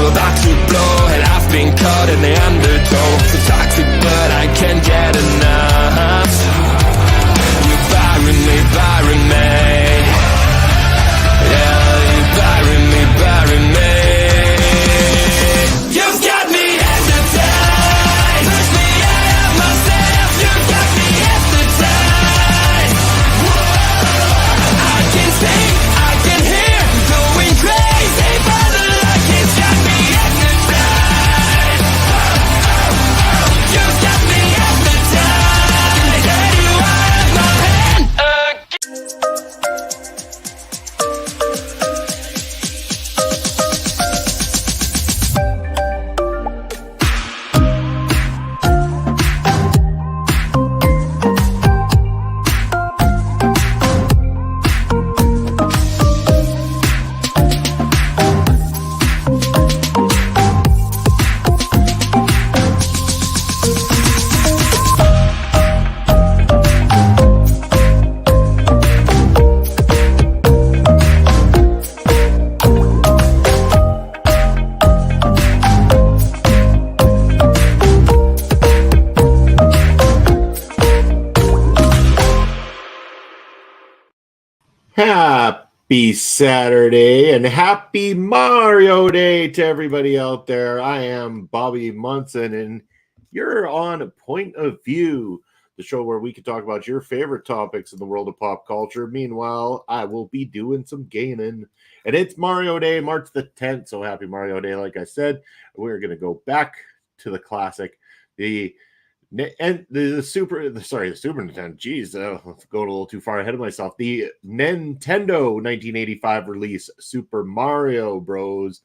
about to blow, and I've been caught in the undertow. So toxic, but I can't get enough. You're burying me, burying me. Yeah, you're burying me, burying me. You've got me hypnotized. Push me out of myself. You've got me hypnotized. Whoa. I can see, I can hear, going crazy for the luck. It's got me hypnotized. You've got me hypnotized. Can I get you out of my hand again? Happy Saturday and happy Mario Day to everybody out there. I am Bobby Munson and you're on A Point of View, the show where we can talk about your favorite topics in the world of pop culture. Meanwhile, I will be doing some gaming. And it's Mario Day, March the 10th. So happy Mario Day, like I said. We're going to go back to the classic, the Super Nintendo. Geez, let's go a little too far ahead of myself. The Nintendo 1985 release, Super Mario Bros.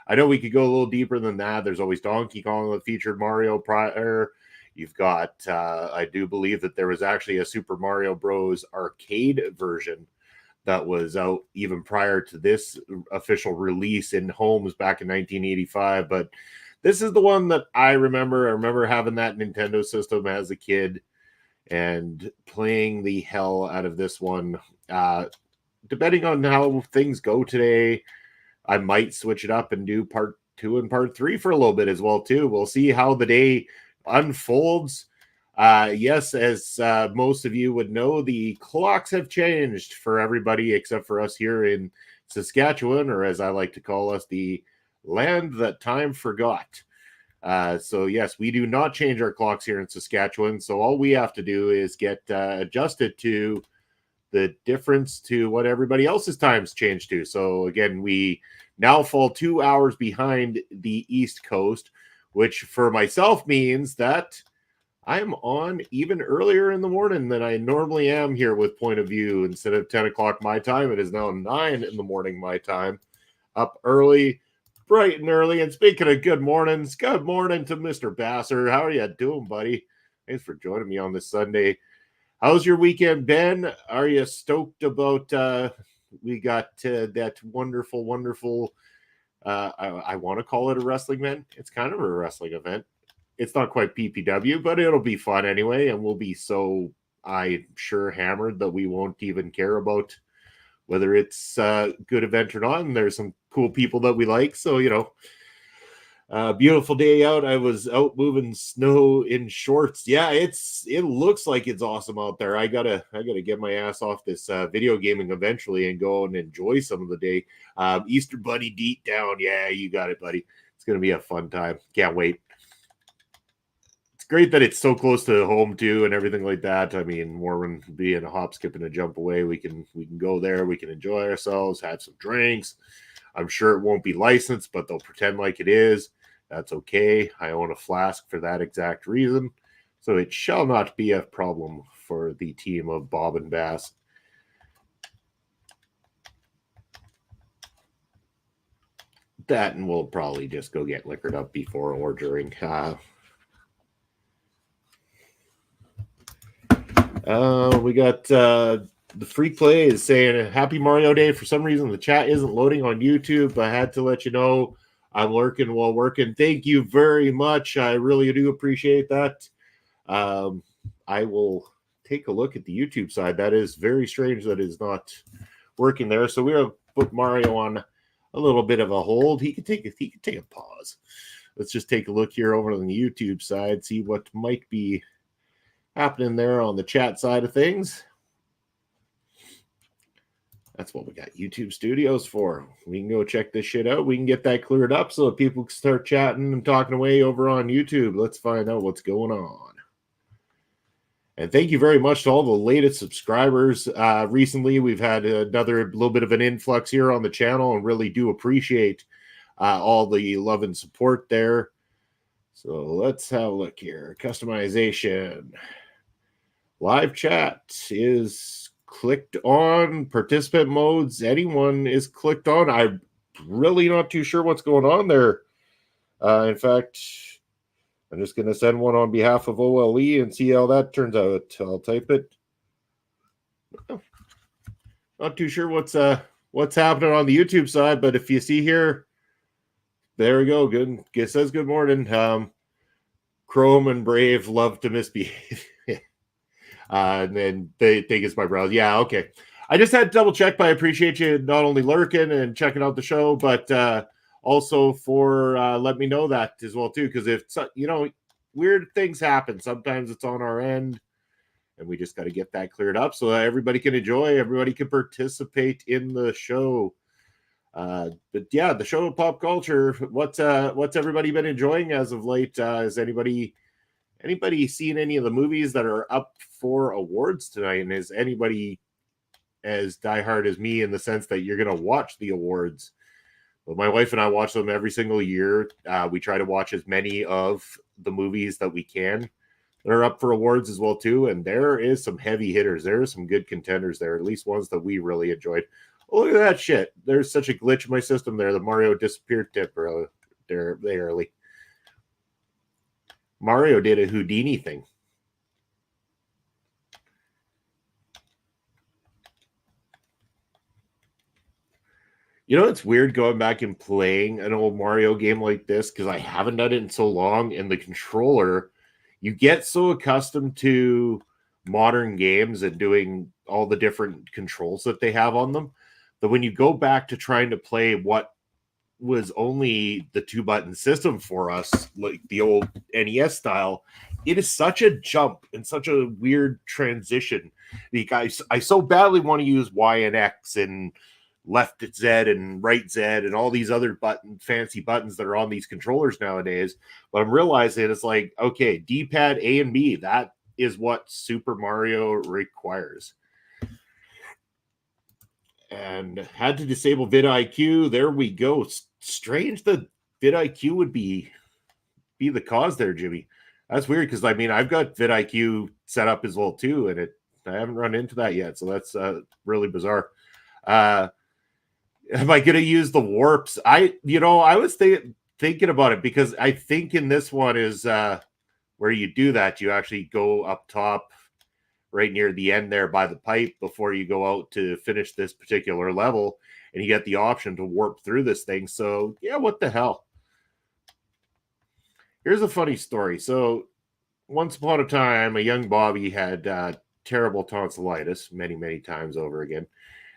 I know we could go a little deeper than that. There's always Donkey Kong that featured Mario prior. You've got, I do believe that there was actually a Super Mario Bros. Arcade version that was out even prior to this official release in homes back in 1985. But this is the one that I remember. I remember having that Nintendo system as a kid and playing the hell out of this one. Depending on how things go today, I might switch it up and do part 2 and part 3 for a little bit as well, too. We'll see how the day unfolds. Yes, as most of you would know, the clocks have changed for everybody except for us here in Saskatchewan, or as I like to call us, the land that time forgot. So yes, we do not change our clocks here in Saskatchewan. So all we have to do is get adjusted to the difference to what everybody else's times changed to. So again, we now fall 2 hours behind the East Coast, which for myself means that I'm on even earlier in the morning than I normally am here with Point of View. Instead of 10 o'clock my time, it is now 9 in the morning my time. Up early, bright and early. And speaking of good mornings, good morning to Mr. Basser. How are you doing, buddy? Thanks for joining me on this Sunday. How's your weekend been? Are you stoked about we got that wonderful I want to call it a wrestling event. It's kind of a wrestling event. It's not quite PPW, but it'll be fun anyway, and we'll be so, I'm sure, hammered that we won't even care about whether it's a good event or not. And there's some cool people that we like. So, beautiful day out. I was out moving snow in shorts. Yeah, it looks like it's awesome out there. I gotta get my ass off this video gaming eventually and go and enjoy some of the day. Easter Bunny deep down. Yeah, you got it, buddy. It's gonna be a fun time. Can't wait. It's great that it's so close to home too and everything like that. I mean, Warren being a hop, skip, and a jump away, we can go there. We can enjoy ourselves, have some drinks. I'm sure it won't be licensed, but they'll pretend like it is. That's okay. I own a flask for that exact reason. So it shall not be a problem for the team of Bob and Bass. That, and we'll probably just go get liquored up before or during. We got the Free Play is saying Happy Mario Day. For some reason, the chat isn't loading on YouTube. I had to let you know I'm lurking while working. Thank you very much. I really do appreciate that. I will take a look at the YouTube side. That is very strange that is not working there. So we're going to put Mario on a little bit of a hold, he could take a pause. Let's just take a look here over on the YouTube side, see what might be happening there on the chat side of things. That's what we got YouTube Studios for. We can go check this shit out. We can get that cleared up so that people can start chatting and talking away over on YouTube. Let's find out what's going on. And thank you very much to all the latest subscribers. Recently, we've had another little bit of an influx here on the channel and really do appreciate all the love and support there. So let's have a look here. Customization. Live chat is clicked on. Participant modes, anyone is clicked on. I'm really not too sure what's going on there. In fact, I'm just going to send one on behalf of OLE and see how that turns out. I'll type it. Not too sure what's happening on the YouTube side, but if you see here, there we go. Good. It says good morning. Chrome and Brave love to misbehave. And then they think it's my browser. Yeah, okay. I just had to double check, but I appreciate you not only lurking and checking out the show, but also for letting me know that as well too, because if weird things happen, sometimes it's on our end, and we just got to get that cleared up so that everybody can enjoy, everybody can participate in the show. But yeah, the show of pop culture. What's everybody been enjoying as of late? Has anybody seen any of the movies that are up for awards tonight? And is anybody as diehard as me in the sense that you're going to watch the awards? Well, my wife and I watch them every single year. We try to watch as many of the movies that we can that are up for awards as well too. And there is some heavy hitters. There are some good contenders there, at least ones that we really enjoyed. Oh, look at that shit. There's such a glitch in my system there. The Mario disappeared temporarily. Mario did a Houdini thing. You know, it's weird going back and playing an old Mario game like this because I haven't done it in so long. And the controller, you get so accustomed to modern games and doing all the different controls that they have on them that when you go back to trying to play what was only the 2-button system for us, like the old NES style, it is such a jump and such a weird transition. Because I so badly want to use Y and X and left Z and right Z and all these other fancy buttons that are on these controllers nowadays. But I'm realizing it's like, okay, D-pad A and B, that is what Super Mario requires. And had to disable vidIQ. There we go. Strange that vidIQ would be the cause there, Jimmy. That's weird because I've got vidIQ set up as well too, and I haven't run into that yet. So that's really bizarre. Am I going to use the warps? I was thinking about it because I think in this one is where you do that. You actually go up top right near the end there by the pipe before you go out to finish this particular level, and you get the option to warp through this thing. So yeah, what the hell? Here's a funny story. So once upon a time, a young Bobby had terrible tonsillitis many, many times over again.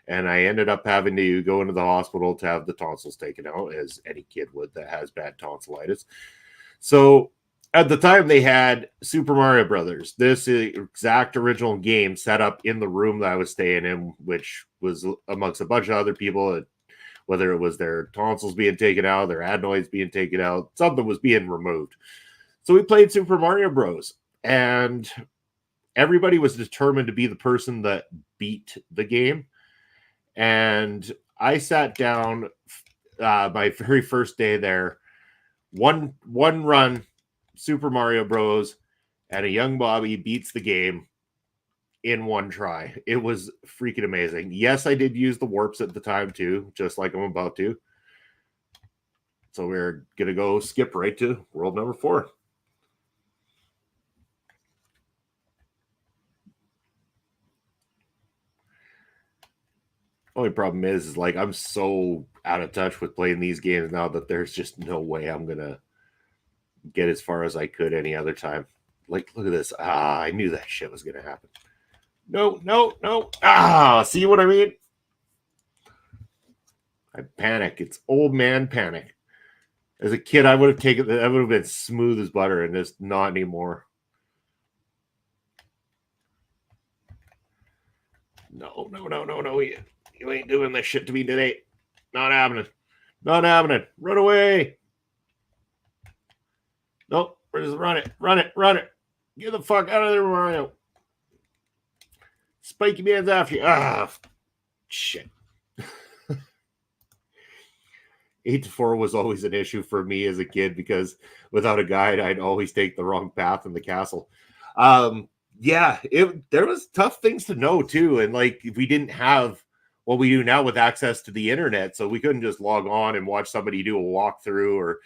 And I ended up having to go into the hospital to have the tonsils taken out, as any kid would that has bad tonsillitis. So at the time, they had Super Mario Brothers, this exact original game set up in the room that I was staying in, which was amongst a bunch of other people, whether it was their tonsils being taken out, their adenoids being taken out, something was being removed. So we played Super Mario Bros. And everybody was determined to be the person that beat the game. And I sat down my very first day there, one run, Super Mario Bros, and a young Bobby beats the game in one try. It was freaking amazing. Yes, I did use the warps at the time too, just like I'm about to. So we're going to go skip right to world number 4. Only problem is like I'm so out of touch with playing these games now that there's just no way I'm going to get as far as I could any other time. Like, look at this. I knew that shit was going to happen. No. See what I mean? I panic. It's old man panic. As a kid, I would have taken that. I would have been smooth as butter, and just not anymore. No. You ain't doing this shit to me today. Not happening. Not happening. Run away. Nope. Just run it. Get the fuck out of there, Mario. Spiky man's after you. Ah, shit. 8-4 was always an issue for me as a kid because without a guide, I'd always take the wrong path in the castle. Yeah, there was tough things to know too, and like we didn't have what we do now with access to the internet, so we couldn't just log on and watch somebody do a walkthrough. Or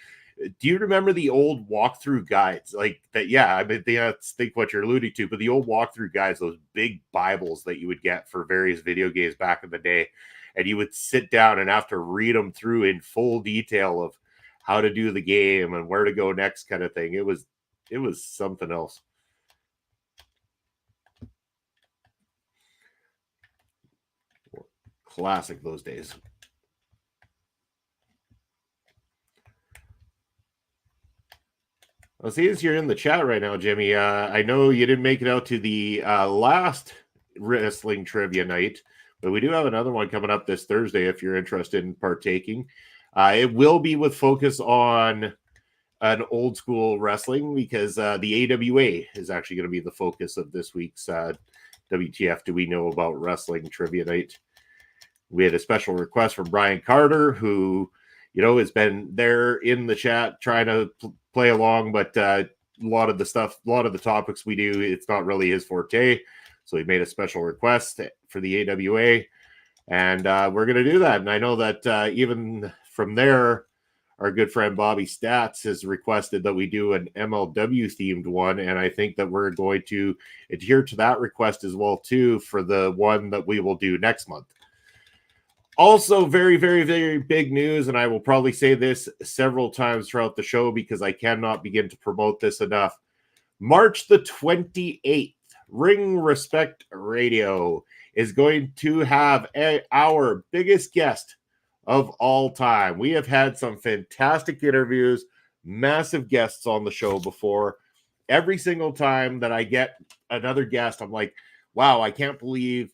do you remember the old walkthrough guides like that? Yeah, I mean, that's think what you're alluding to, but the old walkthrough guides, those big Bibles that you would get for various video games back in the day. And you would sit down and have to read them through in full detail of how to do the game and where to go next, kind of thing. It was something else. Classic those days. Well, see, as you're in the chat right now, Jimmy, I know you didn't make it out to the last wrestling trivia night, but we do have another one coming up this Thursday if you're interested in partaking. It will be with focus on an old school wrestling because the AWA is actually going to be the focus of this week's WTF Do We Know About Wrestling Trivia Night. We had a special request from Brian Carter, who, has been there in the chat trying to play along, but a lot of the topics we do, it's not really his forte. So he made a special request for the AWA, and we're going to do that. And I know that even from there, our good friend Bobby Stats has requested that we do an MLW themed one. And I think that we're going to adhere to that request as well, too, for the one that we will do next month. Also, very, very, very big news, and I will probably say this several times throughout the show because I cannot begin to promote this enough. March the 28th, Ring Respect Radio is going to have our biggest guest of all time. We have had some fantastic interviews, massive guests on the show before. Every single time that I get another guest, I'm like, wow, I can't believe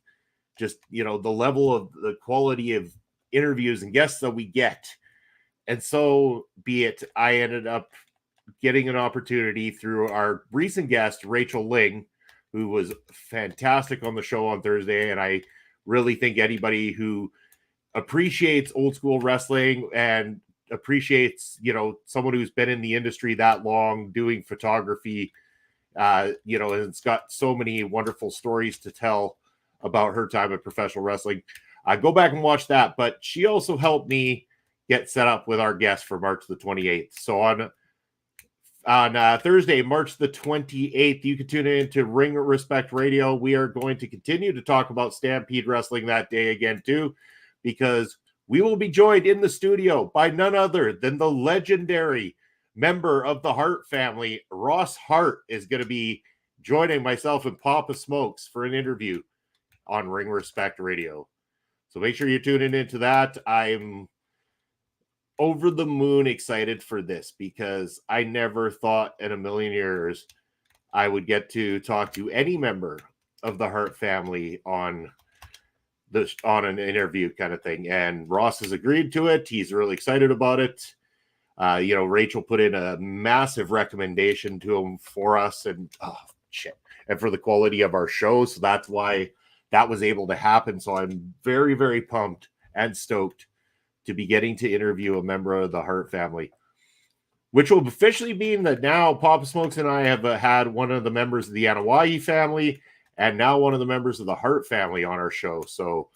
just, the level of the quality of interviews and guests that we get. And so be it, I ended up getting an opportunity through our recent guest, Rachel Ling, who was fantastic on the show on Thursday. And I really think anybody who appreciates old school wrestling and appreciates, someone who's been in the industry that long doing photography, and it's got so many wonderful stories to tell about her time in professional wrestling. Go back and watch that. But she also helped me get set up with our guest for March the 28th. So on Thursday, March the 28th, you can tune in to Ring Respect Radio. We are going to continue to talk about Stampede Wrestling that day again, too, because we will be joined in the studio by none other than the legendary member of the Hart family. Ross Hart is going to be joining myself and Papa Smokes for an interview on Ring Respect Radio. So make sure you're tuning into that. I'm over the moon excited for this because I never thought in a million years I would get to talk to any member of the Hart family on an interview kind of thing. And Ross has agreed to it. He's really excited about it. Rachel put in a massive recommendation to him for us and for the quality of our show. So that's why that was able to happen. So I'm very, very pumped and stoked to be getting to interview a member of the Hart family, which will officially mean that now Papa Smokes and I have had one of the members of the Anawahi family and now one of the members of the Hart family on our show. So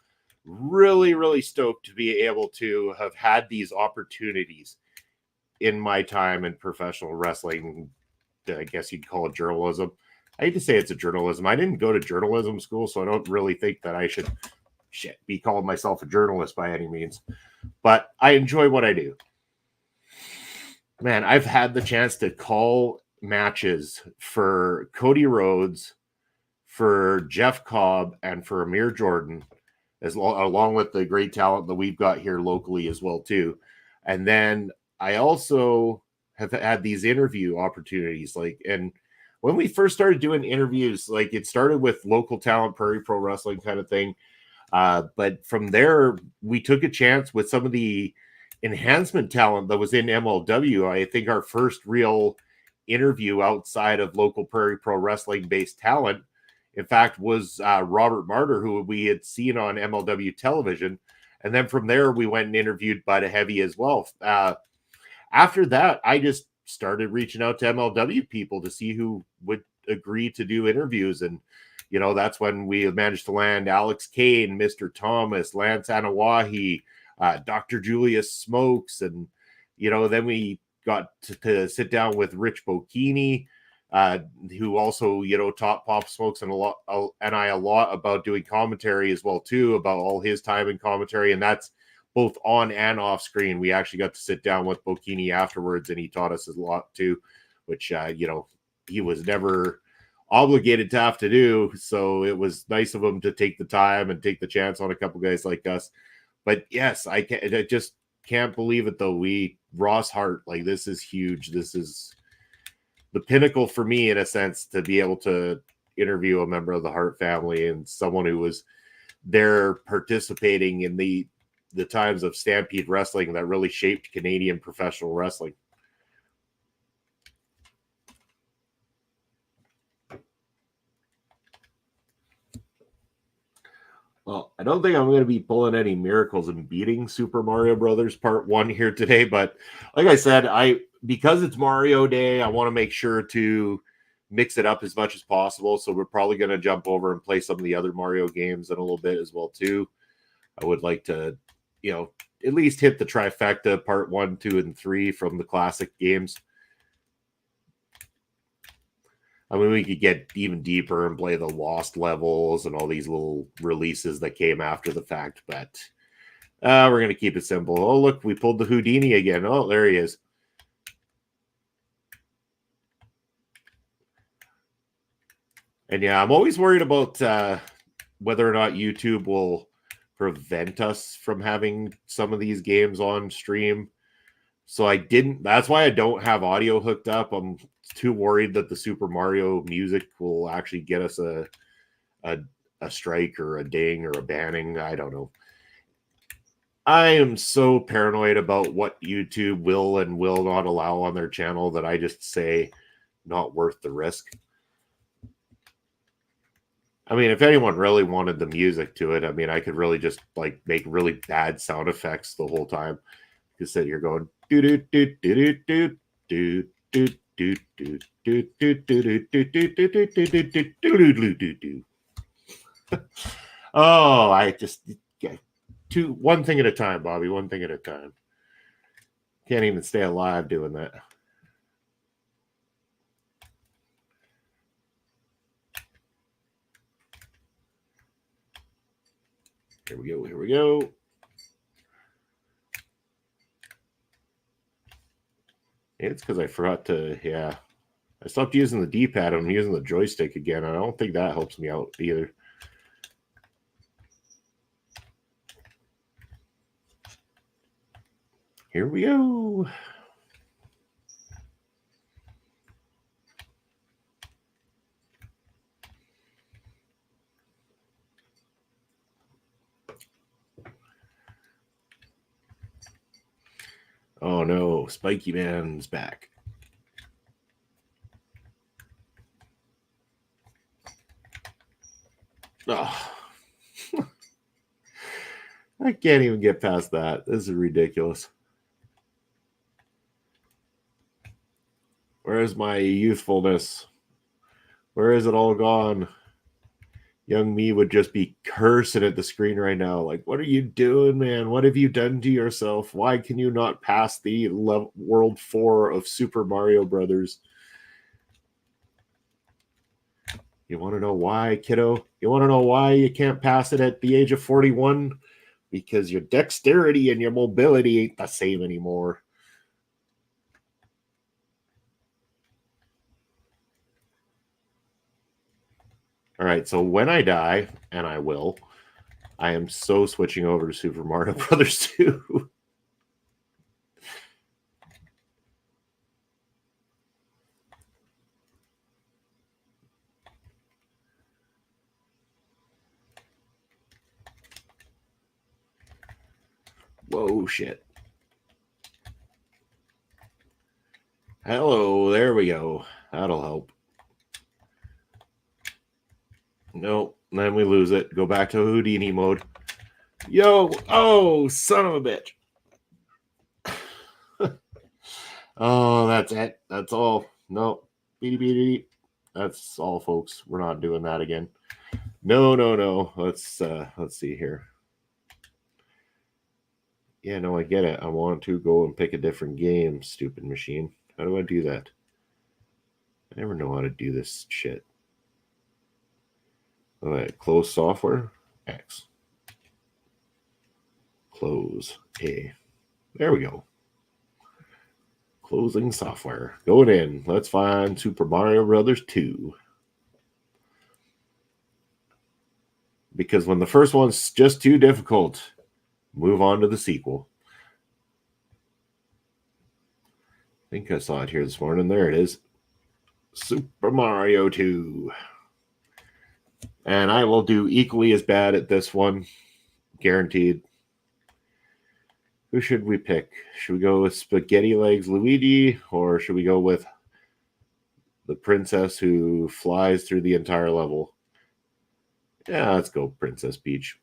really, really stoked to be able to have had these opportunities in my time in professional wrestling. I guess you'd call it journalism. I hate to say it's a journalism. I didn't go to journalism school, so I don't really think that I should be calling myself a journalist by any means. But I enjoy what I do. Man, I've had the chance to call matches for Cody Rhodes, for Jeff Cobb, and for Amir Jordan along with the great talent that we've got here locally as well too. And then I also have had these interview opportunities, like, and when we first started doing interviews, like it started with local talent, Prairie Pro Wrestling kind of thing. But from there, we took a chance with some of the enhancement talent that was in MLW. I think our first real interview outside of local Prairie Pro Wrestling based talent, in fact, was Robert Martyr, who we had seen on MLW television. And then from there, we went and interviewed Bud Heavy as well. After that, I just started reaching out to MLW people to see who would agree to do interviews. And, you know, that's when we managed to land Alex Kane, Mr. Thomas, Lance Anawahi, Dr. Julius Smokes. And, you know, then we got to sit down with Rich Bocchini, who also, you know, taught Pop Smokes and I a lot about doing commentary as well, too, about all his time in commentary. And that's both on and off screen. We actually got to sit down with Bocchini afterwards, and he taught us a lot too, which, you know, he was never obligated to have to do. So it was nice of him to take the time and take the chance on a couple guys like us. But yes, I just can't believe it though. Ross Hart, like, this is huge. This is the pinnacle for me, in a sense, to be able to interview a member of the Hart family and someone who was there participating in the times of Stampede Wrestling that really shaped Canadian professional wrestling. Well, I don't think I'm going to be pulling any miracles and beating Super Mario Brothers Part 1 here today, but like I said, because it's Mario Day, I want to make sure to mix it up as much as possible. So we're probably going to jump over and play some of the other Mario games in a little bit as well too. I would like to, you know, at least hit the trifecta, Part 1, 2, and 3 from the classic games. I mean, we could get even deeper and play the Lost levels and all these little releases that came after the fact, but we're going to keep it simple. Oh, look, we pulled the Houdini again. Oh, there he is. And yeah, I'm always worried about whether or not YouTube will prevent us from having some of these games on stream. So that's why I don't have audio hooked up. I'm too worried that the Super Mario music will actually get us a strike or a ding or a banning. I don't know. I am so paranoid about what YouTube will and will not allow on their channel that I just say not worth the risk. I mean, if anyone really wanted the music to it, I mean, I could really just like make really bad sound effects the whole time. Just sit here going do do do do do do do do do do do do do do do. Oh, I just one thing at a time, Bobby. One thing at a time. Can't even stay alive doing that. Here we go. Here we go. It's because I forgot to, yeah. I stopped using the D-pad. I'm using the joystick again. I don't think that helps me out either. Here we go. Oh no, Spiky Man's back. Oh. I can't even get past that. This is ridiculous. Where is my youthfulness? Where is it all gone? Young me would just be cursing at the screen right now. Like, what are you doing, man? What have you done to yourself? Why can you not pass the World 4 of Super Mario Brothers? You want to know why, kiddo? You want to know why you can't pass it at the age of 41? Because your dexterity and your mobility ain't the same anymore. All right, so when I die, and I will, I am so switching over to Super Mario Brothers 2. Whoa, shit. Hello, there we go. That'll help. Nope, then we lose it. Go back to Houdini mode. Yo, oh, son of a bitch. Oh, that's it. That's all. No, beady. That's all, folks. We're not doing that again. No. Let's see here. Yeah, no, I get it. I want to go and pick a different game, stupid machine. How do I do that? I never know how to do this shit. All right, close software. X. Close A. There we go. Closing software. Going in. Let's find Super Mario Brothers 2. Because when the first one's just too difficult, move on to the sequel. I think I saw it here this morning. There it is. Super Mario 2. And I will do equally as bad at this one. Guaranteed. Who should we pick? Should we go with Spaghetti Legs Luigi, or should we go with the princess who flies through the entire level? Yeah, let's go Princess Peach.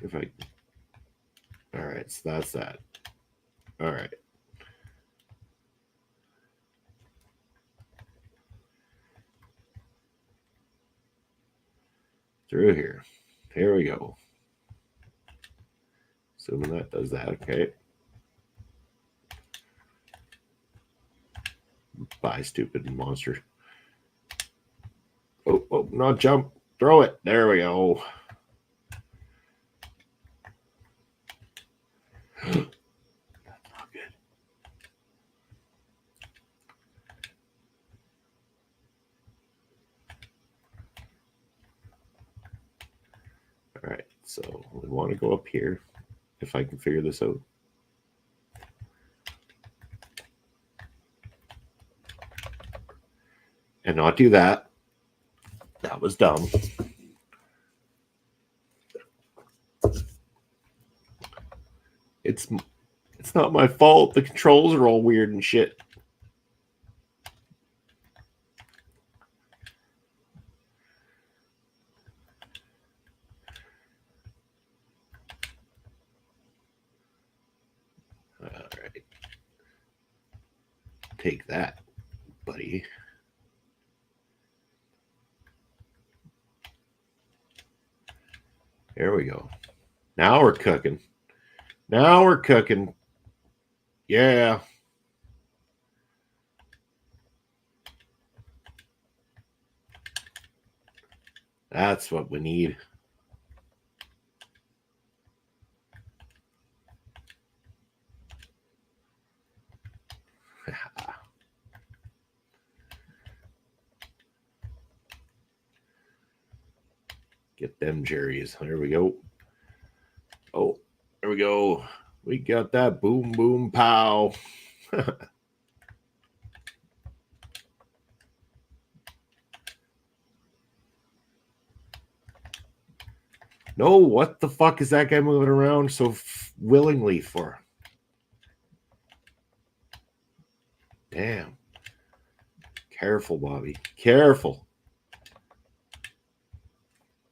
If I... All right, so that's that. All right. Through here. Here we go. Assuming that does that, okay. Bye, stupid monster. Oh, not jump. Throw it. There we go. That's not good. All right, so we want to go up here if I can figure this out. And not do that. That was dumb. It's not my fault. The controls are all weird and shit. All right. Take that, buddy. There we go. Now we're cooking. Now we're cooking. Yeah. That's what we need. Get them Jerry's. There we go. Oh, there we go. We got that boom, boom, pow. No, what the fuck is that guy moving around so willingly for? Damn. Careful, Bobby. Careful.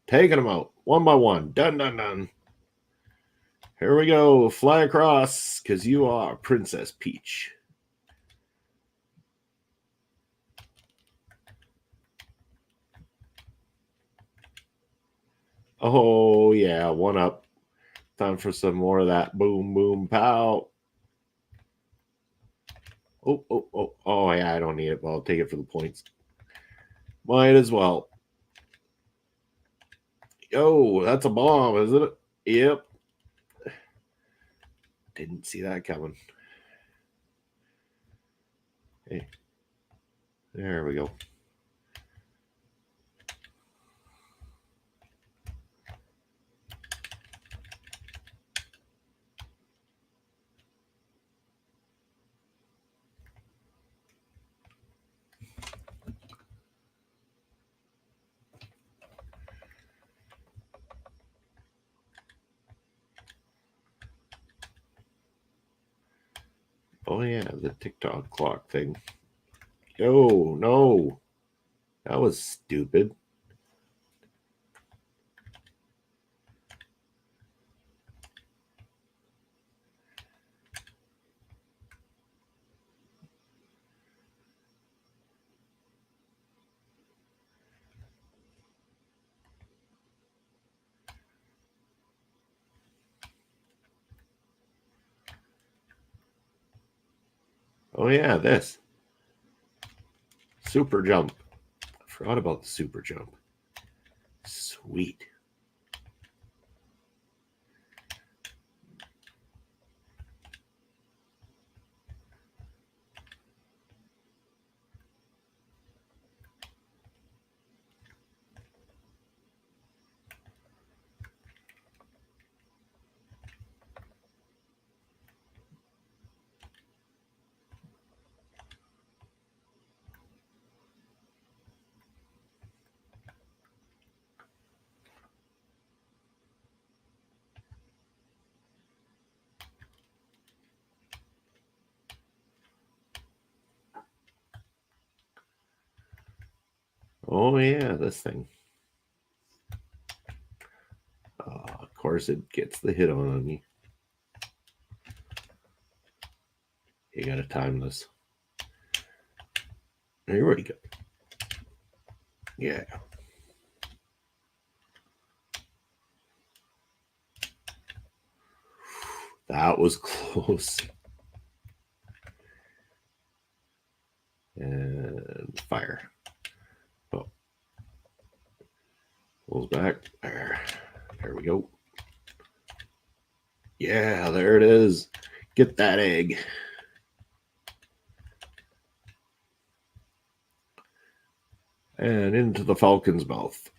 Taking them out one by one. Done. Here we go. Fly across because you are Princess Peach. Oh, yeah. One up. Time for some more of that boom, boom, pow. Oh, yeah. I don't need it. Well, I'll take it for the points. Might as well. Oh, that's a bomb, isn't it? Yep. Didn't see that coming. Hey. There we go. Oh yeah, the TikTok clock thing. Oh no, that was stupid. Oh yeah, this super jump. I forgot about the super jump. Sweet. Oh yeah, this thing. Of course, it gets the hit on you. You gotta time this. Here we go. Yeah. That was close. And fire. Oh. Pulls back. There we go. Yeah, there it is. Get that egg. And into the falcon's mouth.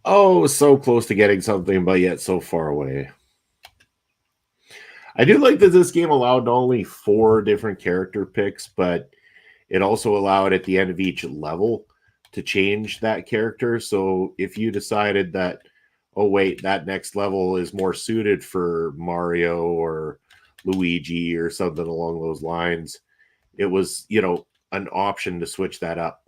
Oh, so close to getting something, but yet so far away. I do like that this game allowed not only 4 different character picks, but it also allowed at the end of each level to change that character. So if you decided that, oh, wait, that next level is more suited for Mario or Luigi or something along those lines, it was, an option to switch that up.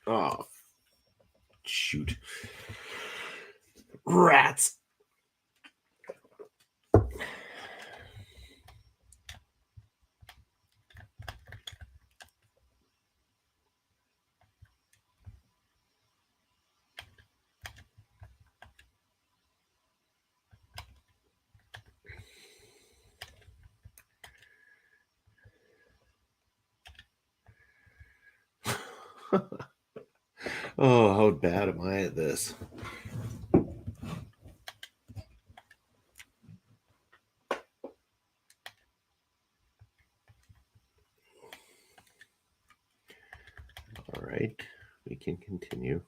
Oh, shoot. Rats. Oh, how bad am I at this? All right, we can continue.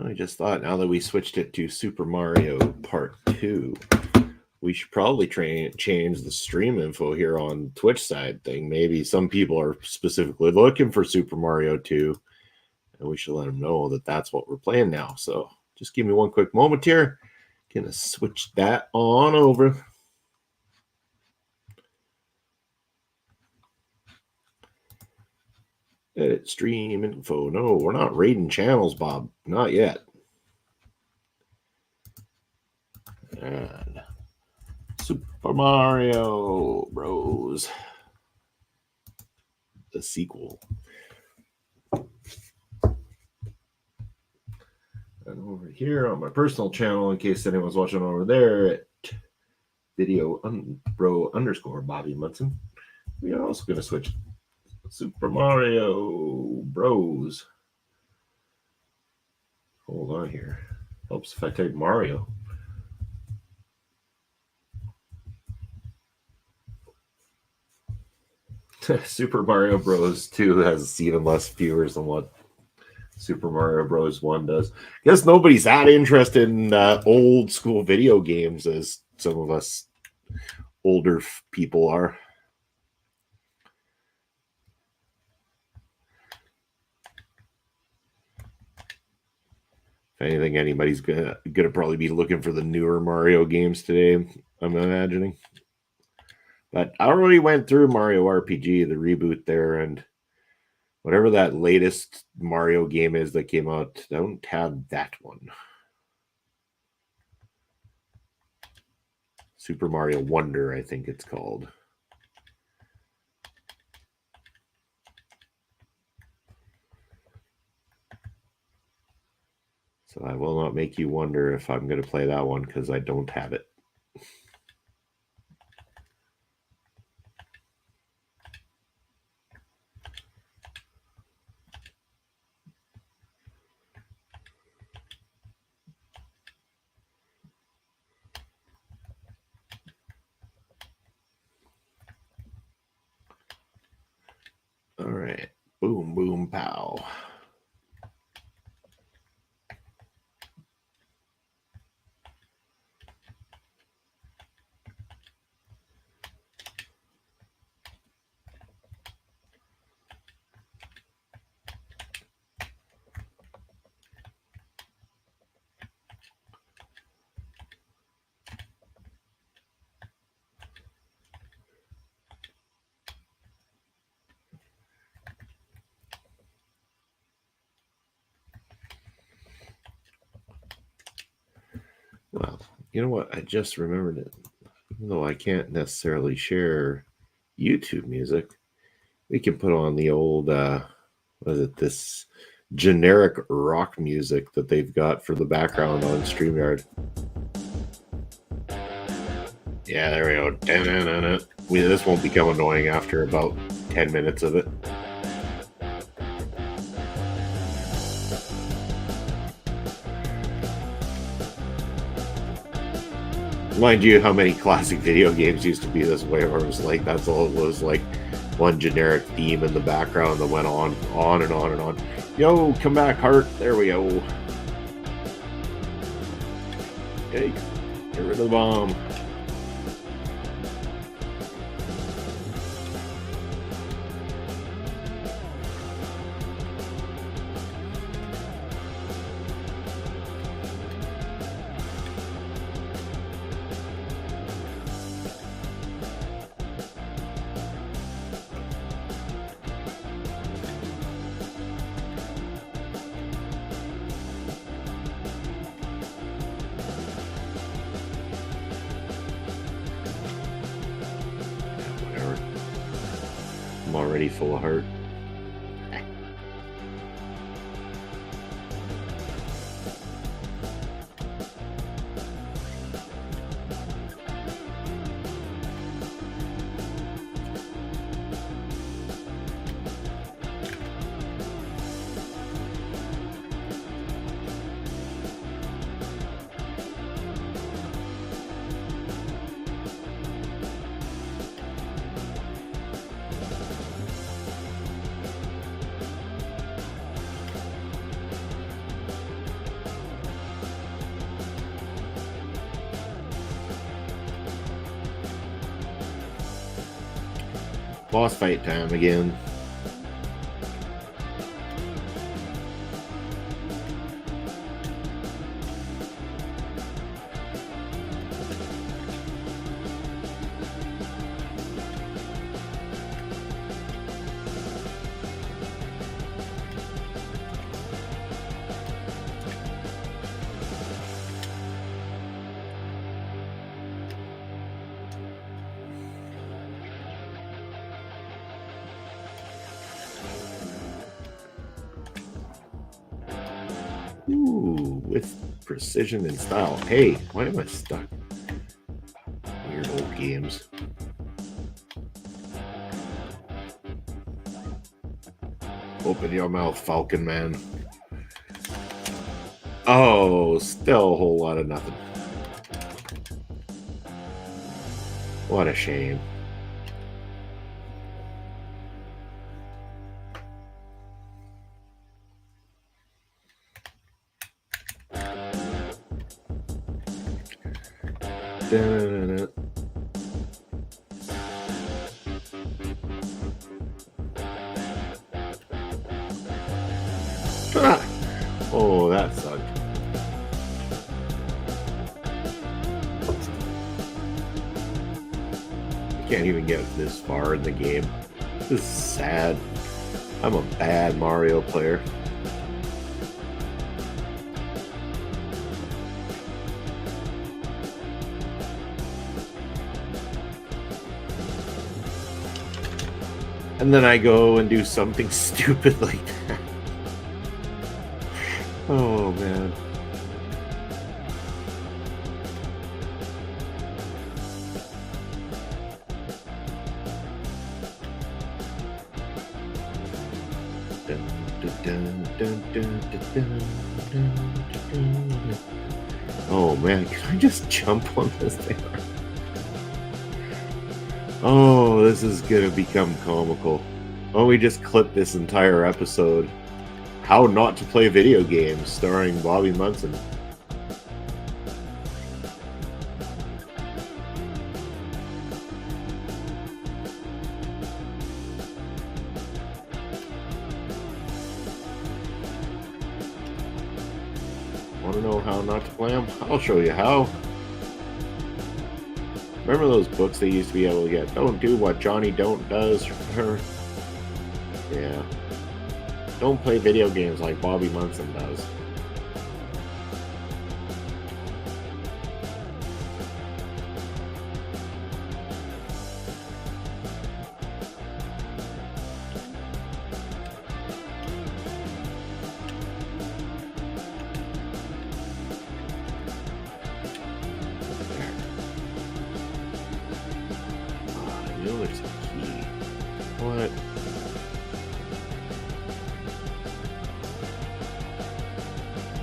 I just thought now that we switched it to Super Mario Part 2, we should probably change the stream info here on Twitch side thing. Maybe some people are specifically looking for Super Mario 2, and we should let them know that that's what we're playing now. So just give me one quick moment here. Gonna switch that on over. Edit stream info. No, we're not raiding channels, Bob. Not yet. And Super Mario Bros. The sequel. And over here on my personal channel, in case anyone's watching over there at bro_ Bobby Munson, we are also going to switch Super Mario Bros. Hold on here. Helps if I type Mario. Super Mario Bros. 2 has even less viewers than what Super Mario Bros. 1 does. Guess nobody's that interested in old school video games as some of us older people are. If anything, anybody's gonna probably be looking for the newer Mario games today, I'm imagining. But I already went through Mario RPG, the reboot there, and whatever that latest Mario game is that came out, I don't have that one. Super Mario Wonder, I think it's called. So I will not make you wonder if I'm going to play that one because I don't have it. All right. Boom, boom, pow. Well, you know what? I just remembered it. Even though I can't necessarily share YouTube music, we can put on the old, what is it, this generic rock music that they've got for the background on StreamYard. Yeah, there we go. This won't become annoying after about 10 minutes of it. Mind you, how many classic video games used to be this way, where it was like, that's all it was, like one generic theme in the background that went on and on and on. Yo, come back, Heart. There we go. Okay, get rid of the bomb. I'm already full of heart. Boss fight time again. with precision and style. Hey, why am I stuck? Weird old games. Open your mouth, Falcon Man. Oh, still a whole lot of nothing. What a shame. Da-da-da-da. Ah! Oh, that sucked. I can't even get this far in the game. This is sad. I'm a bad Mario player. And then I go and do something stupid like that. Oh, man. Oh, man. Can I just jump on this thing? Oh, this is going to become comical. Why don't we just clip this entire episode? How Not to Play Video Games, starring Bobby Munson. Want to know how not to play them? I'll show you how. Remember those books they used to be able to get? Don't do what Johnny Don't does. Yeah. Don't play video games like Bobby Munson does. I know there's a key. What?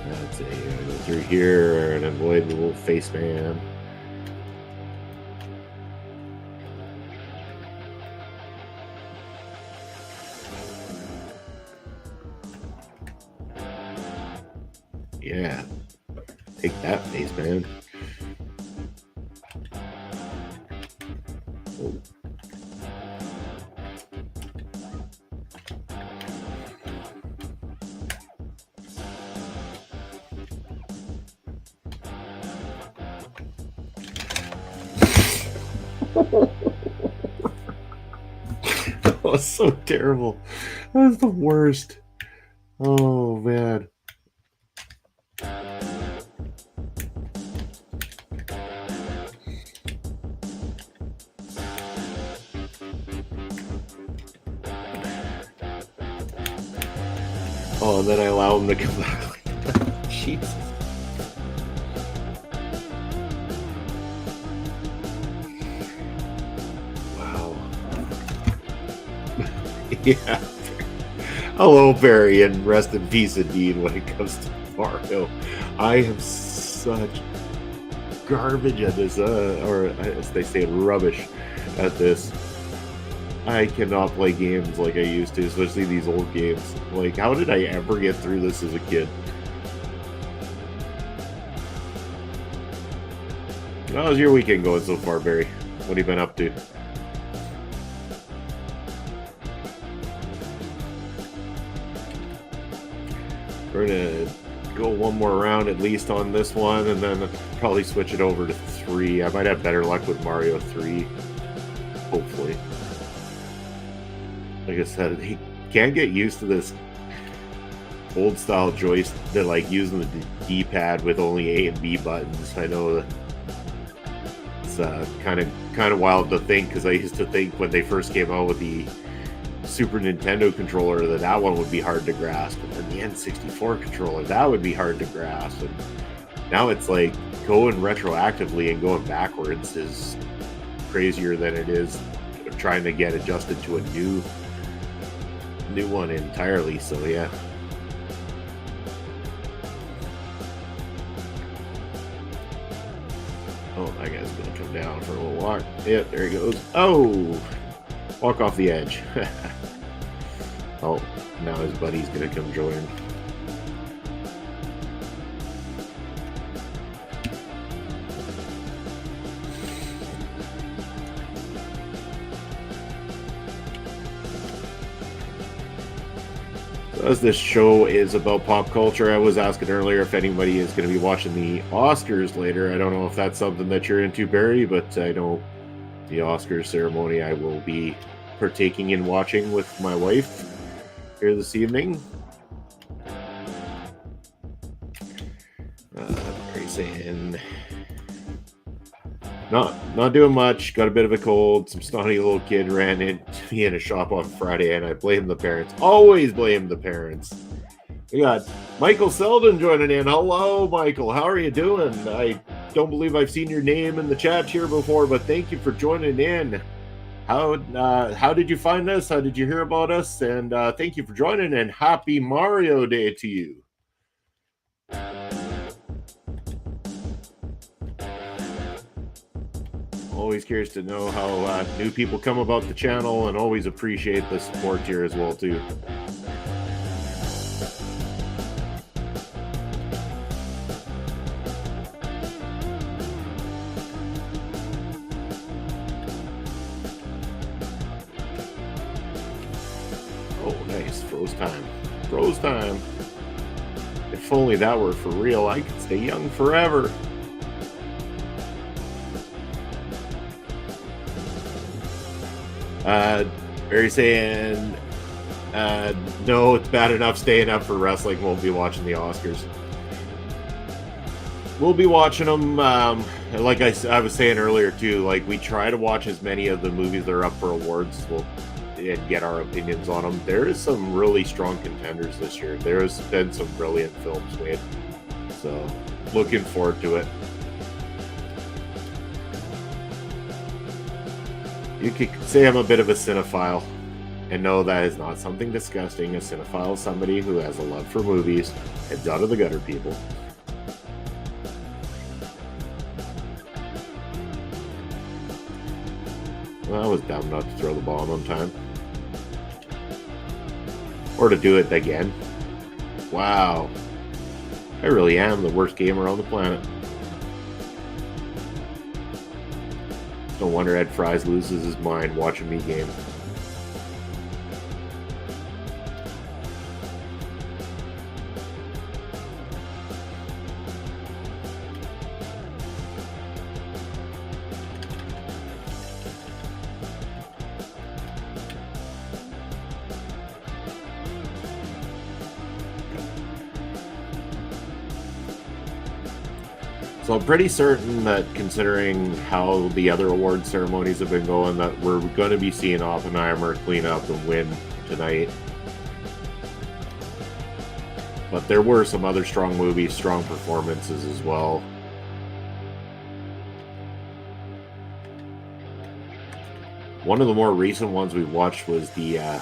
That's it. You gotta go through here and avoid the little face man. Yeah. Take that, face man. Oh. That was so terrible. That was the worst. Oh, man. Oh, and then I allow him to come back like that. Jesus. Wow. Yeah. Hello, Barry, and rest in peace indeed when it comes to Mario. I am such garbage at this, or as they say, rubbish at this. I cannot play games like I used to, especially these old games. Like, how did I ever get through this as a kid? How's your weekend going so far, Barry? What have you been up to? We're gonna go one more round at least on this one, and then probably switch it over to 3. I might have better luck with Mario 3. Hopefully. Like I said, he can't get used to this old style joystick, that like using the D-pad with only A and B buttons. I know that it's kind of wild to think, because I used to think when they first came out with the Super Nintendo controller, that one would be hard to grasp. And then the N64 controller, that would be hard to grasp. And now it's like going retroactively and going backwards is crazier than it is trying to get adjusted to a new one entirely. So yeah. Oh, that guy's gonna come down for a little walk. Yep, there he goes. Oh, walk off the edge. Oh, now his buddy's gonna come join. As this show is about pop culture, I was asking earlier if anybody is going to be watching the Oscars later. I don't know if that's something that you're into, Barry, but I know the Oscars ceremony I will be partaking in watching with my wife here this evening. Barry saying, not doing much. Got a bit of a cold. Some snotty little kid ran into me in a shop on Friday, and I blame the parents. Always blame the parents. We got Michael Selden joining in. Hello, Michael. How are you doing? I don't believe I've seen your name in the chat here before, but thank you for joining in. How did you find us? How did you hear about us? And thank you for joining, and happy Mario Day to you. Always curious to know how new people come about the channel, and always appreciate the support here as well too. Oh, nice. Froze time. Froze time. If only that were for real, I could stay young forever. Barry saying, no, it's bad enough staying up for wrestling. Won't be watching the Oscars. We'll be watching them. Like I was saying earlier too, like we try to watch as many of the movies that are up for awards and get our opinions on them. There is some really strong contenders this year. There's been some brilliant films made. So looking forward to it. You could say I'm a bit of a cinephile, and no, that is not something disgusting. A cinephile is somebody who has a love for movies. Heads out of the gutter, people. Well, I was dumb not to throw the ball on time. Or to do it again. Wow. I really am the worst gamer on the planet. No wonder Ed Fries loses his mind watching me game. So I'm pretty certain that, considering how the other award ceremonies have been going, that we're going to be seeing Oppenheimer clean up and win tonight. But there were some other strong movies, strong performances as well. One of the more recent ones we watched was the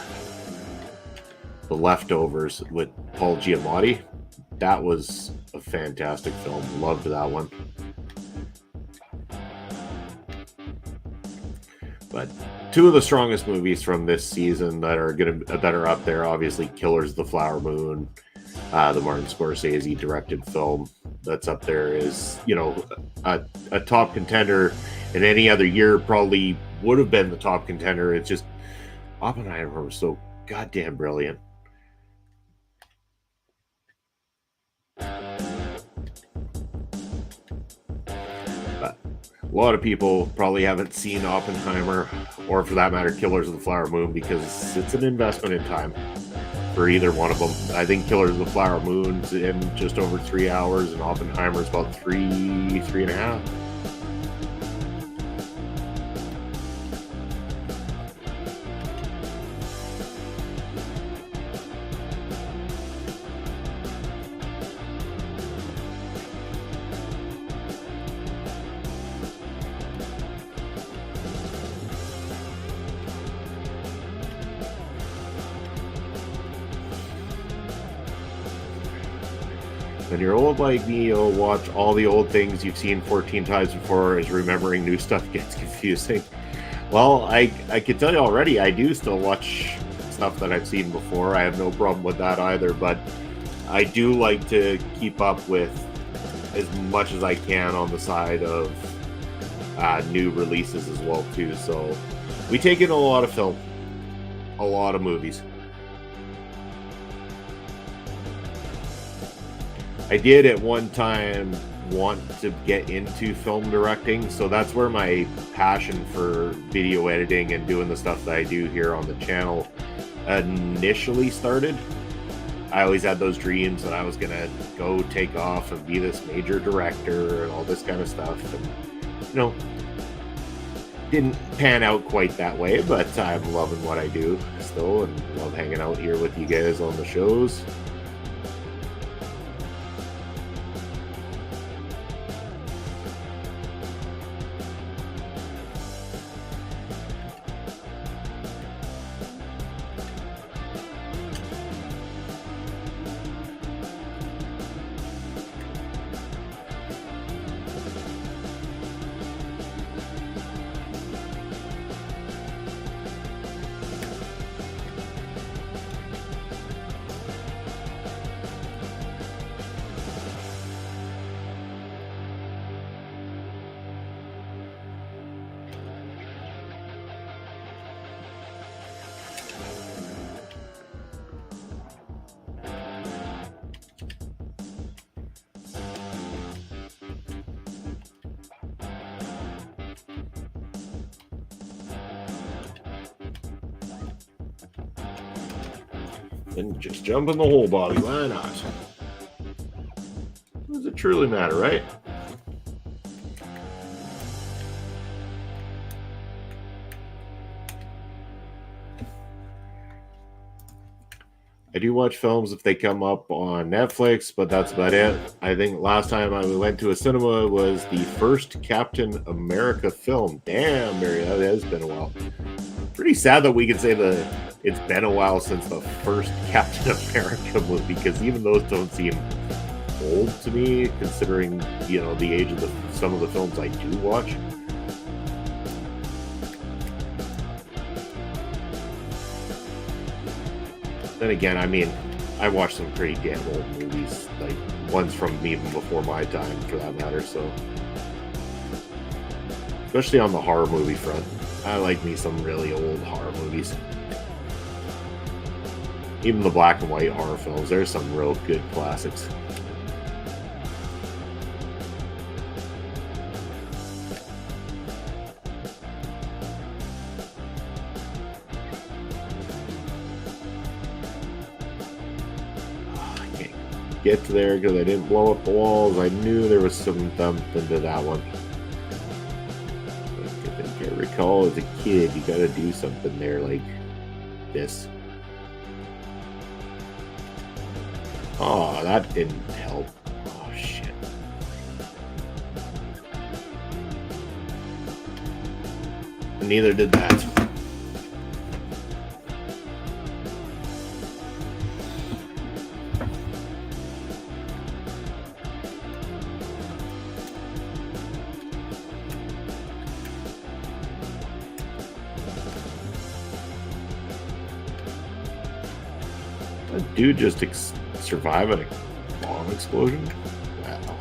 Leftovers with Paul Giamatti. That was a fantastic film. Loved that one. But two of the strongest movies from this season that are up there, obviously, Killers of the Flower Moon, the Martin Scorsese directed film that's up there, is, you know, a top contender. In any other year, probably would have been the top contender. It's just Oppenheimer was so goddamn brilliant. A lot of people probably haven't seen Oppenheimer, or for that matter, Killers of the Flower Moon, because it's an investment in time for either one of them. I think Killers of the Flower Moon's in just over 3 hours, and Oppenheimer's about 3.5. When you're old like me, you'll watch all the old things you've seen 14 times before, as remembering new stuff gets confusing. Well, I can tell you already, I do still watch stuff that I've seen before. I have no problem with that either, but I do like to keep up with as much as I can on the side of new releases as well too. So we take in a lot of film, a lot of movies. I did at one time want to get into film directing, so that's where my passion for video editing and doing the stuff that I do here on the channel initially started. I always had those dreams that I was gonna go take off and be this major director and all this kind of stuff, and you know, didn't pan out quite that way, but I'm loving what I do still and love hanging out here with you guys on the shows. And just jump in the hole, Bobby. Why not? Does it truly matter, right? I do watch films if they come up on Netflix, but that's about it. I think last time we went to a cinema was the first Captain America film. Damn, Mary, that has been a while. Pretty sad that we can say that it's been a while since the first Captain America movie, because even those don't seem old to me, considering, you know, the age of some of the films I do watch. Then again, I mean, I watched some pretty damn old movies, like ones from even before my time, for that matter. So, especially on the horror movie front, I like me some really old horror movies. Even the black and white horror films, there's some real good classics. Get to there because I didn't blow up the walls. I knew there was some something to that one. I think I recall as a kid, you gotta do something there like this. Oh, that didn't help. Oh, shit. Neither did that. That dude just survive a bomb explosion? Wow.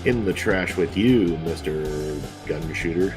In the trash with you, Mr. Gun Shooter.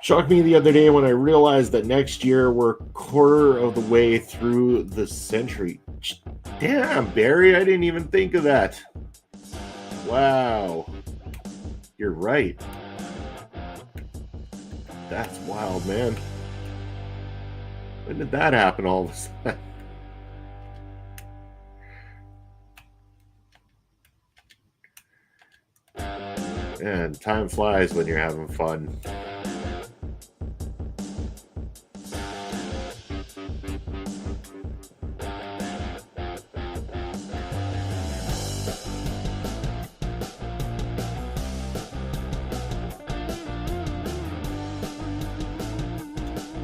Shocked me the other day when I realized that next year we're a quarter of the way through the century. Damn, Barry, I didn't even think of that. Wow. You're right. That's wild, man. When did that happen all of a sudden? Man, time flies when you're having fun.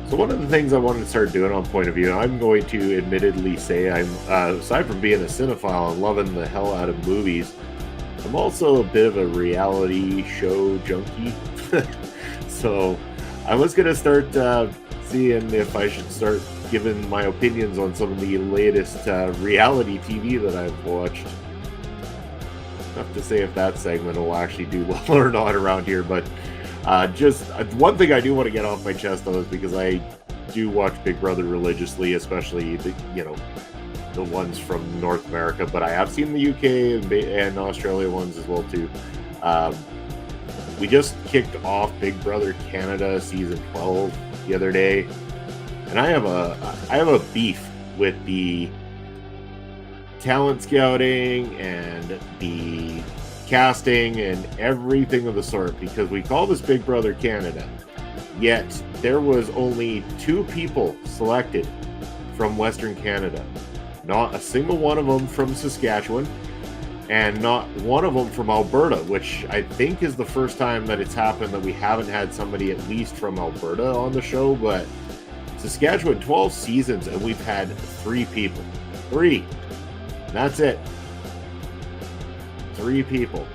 So one of the things I wanted to start doing on Point of View, I'm going to admittedly say I'm, aside from being a cinephile and loving the hell out of movies, I'm also a bit of a reality show junkie. So I was going to start seeing if I should start giving my opinions on some of the latest reality TV that I've watched. Tough to say if that segment will actually do well or not around here, but just one thing I do want to get off my chest though is because I do watch Big Brother religiously, especially the ones from North America, but I have seen the UK and Australia ones as well too. We just kicked off Big Brother Canada season 12 the other day, and I have a beef with the talent scouting and the casting and everything of the sort, because we call this Big Brother Canada, yet there was only 2 people selected from Western Canada. Not a single one of them from Saskatchewan, and not one of them from Alberta, which I think is the first time that it's happened that we haven't had somebody at least from Alberta on the show. But Saskatchewan, 12 seasons, and we've had 3 people. 3. That's it. 3 people.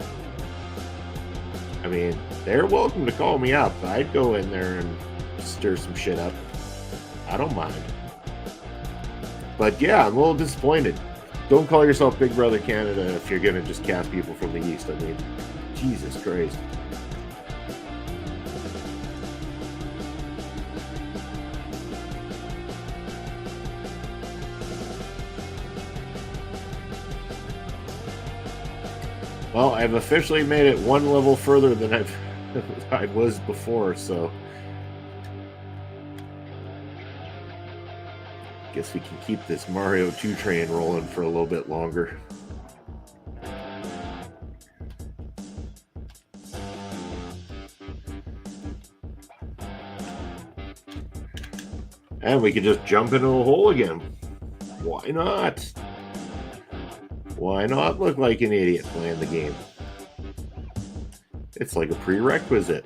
I mean, they're welcome to call me up. I'd go in there and stir some shit up. I don't mind. But yeah, I'm a little disappointed. Don't call yourself Big Brother Canada if you're going to just cast people from the East. I mean, Jesus Christ. Well, I've officially made it one level further than I was before, so guess we can keep this Mario 2 train rolling for a little bit longer. And we can just jump into a hole again. Why not? Why not look like an idiot playing the game? It's like a prerequisite.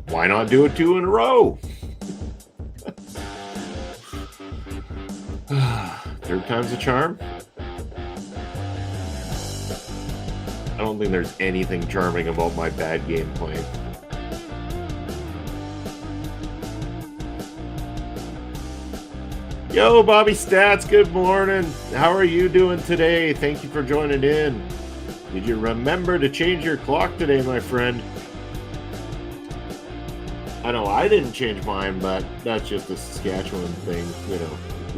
Why not do it 2 in a row? Third time's a charm. I don't think there's anything charming about my bad game playing. Yo, Bobby Stats, good morning. How are you doing today? Thank you for joining in. Did you remember to change your clock today, my friend? I know I didn't change mine, but that's just a Saskatchewan thing. You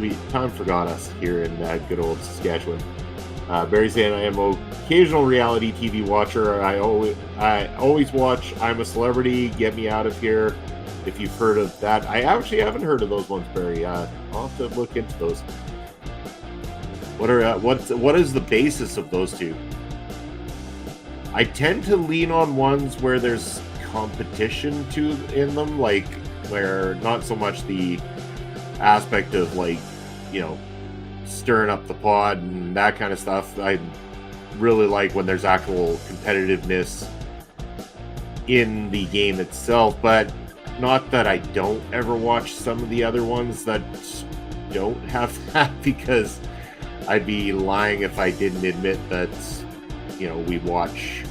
know, time forgot us here in good old Saskatchewan. Barry saying I am an occasional reality TV watcher. I always watch I'm a Celebrity, Get Me Out of Here. If you've heard of that, I actually haven't heard of those ones, Barry. I'll have to look into those. What is the basis of those two? I tend to lean on ones where there's competition in them, like where not so much the aspect of like, you know, stirring up the pot and that kind of stuff. I really like when there's actual competitiveness in the game itself, but not that I don't ever watch some of the other ones that don't have that, because I'd be lying if I didn't admit that, you know, we watch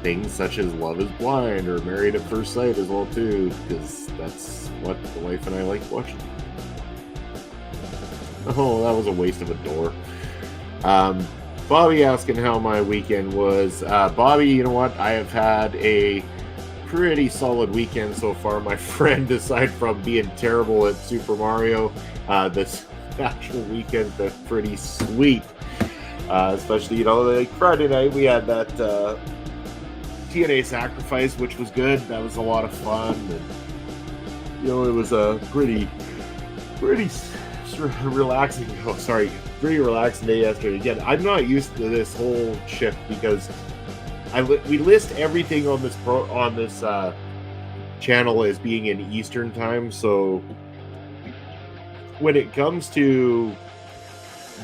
things such as Love is Blind or Married at First Sight as well too, because that's what the wife and I like watching. Oh, that was a waste of a door. Bobby asking how my weekend was. Bobby, you know what? I have had a pretty solid weekend so far, my friend. Aside from being terrible at Super Mario, this actual weekend's been pretty sweet. Especially, like Friday night, we had that TNA Sacrifice, which was good. That was a lot of fun. And, it was a pretty relaxing. Oh, sorry, pretty relaxing day yesterday. Again, I'm not used to this whole shift because we list everything on this channel as being in Eastern time. So when it comes to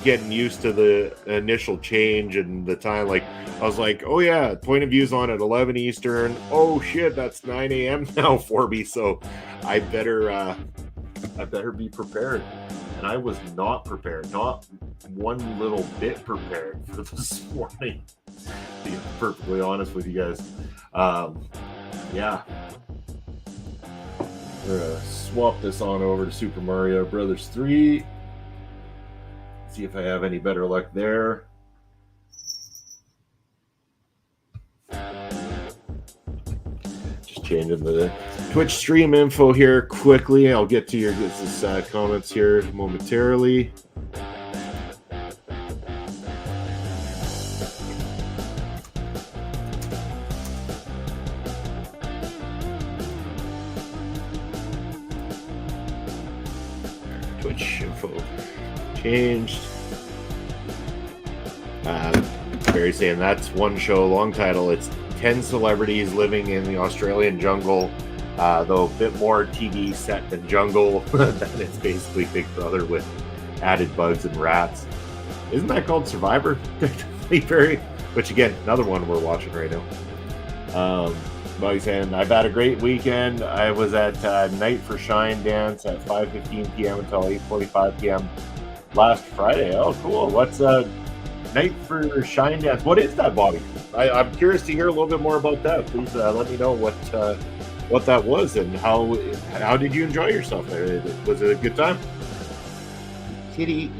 getting used to the initial change and the time, like I was like, oh yeah, Point of View's on at 11 Eastern. Oh shit, that's 9 a.m. now for me. So I better be prepared. And I was not prepared, not one little bit prepared for this morning, to be perfectly honest with you guys. Yeah. We're gonna swap this on over to Super Mario Brothers 3. See if I have any better luck there. Just changing the Twitch stream info here quickly. I'll get to your comments here momentarily. Twitch info changed. Barry saying that's one show, long title. It's 10 celebrities living in the Australian jungle, though a bit more TV set than jungle. Then it's basically Big Brother with added bugs and rats. Isn't that called Survivor? Barry? Which again, another one we're watching right now. Bobby saying, I've had a great weekend. I was at Night for Shine Dance at 5:15 p.m. until 8:45 p.m. last Friday. Oh, cool. What's Night for Shine Dance? What is that, Bobby? I'm curious to hear a little bit more about that. Please let me know what that was and how did you enjoy yourself there? Was it a good time? Kitty,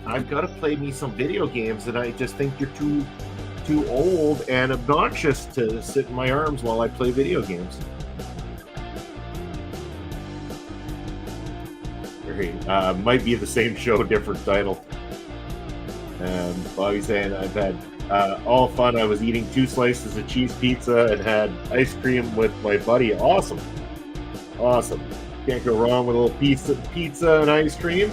I've got to play me some video games, and I just think you're too old and obnoxious to sit in my arms while I play video games. Might be the same show, different title. Bobby saying, I've had all fun. I was eating 2 slices of cheese pizza and had ice cream with my buddy. Awesome. Can't go wrong with a little piece of pizza and ice cream.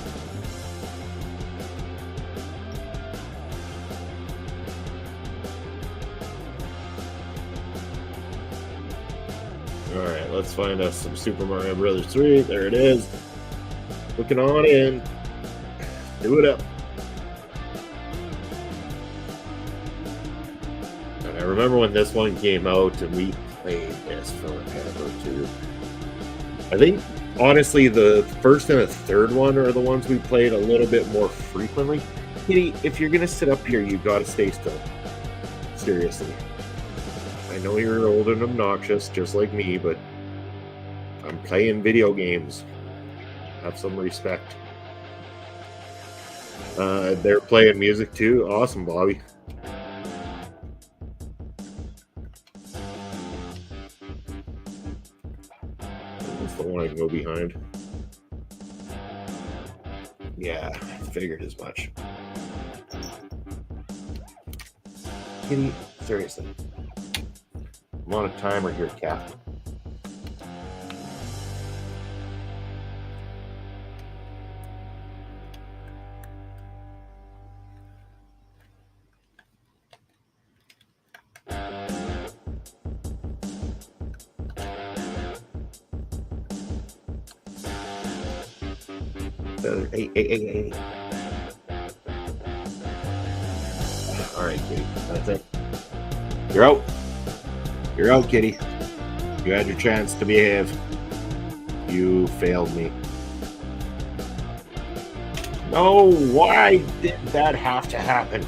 All right, let's find us some Super Mario Brothers 3. There it is. Looking on in. Do it up. And I remember when this one came out and we played this forever too. I think, honestly, the first and the third one are the ones we played a little bit more frequently. Kitty, if you're going to sit up here, you got to stay still. Seriously. I know you're old and obnoxious, just like me, but I'm playing video games. Have some respect. They're playing music too. Awesome, Bobby. That's the one I can go behind. Yeah, I figured as much. Kitty, seriously. I'm on a timer here, Cap. Hey. All right, Kitty. That's it. You're out. You're out, Kitty. You had your chance to behave. You failed me. No, why did that have to happen?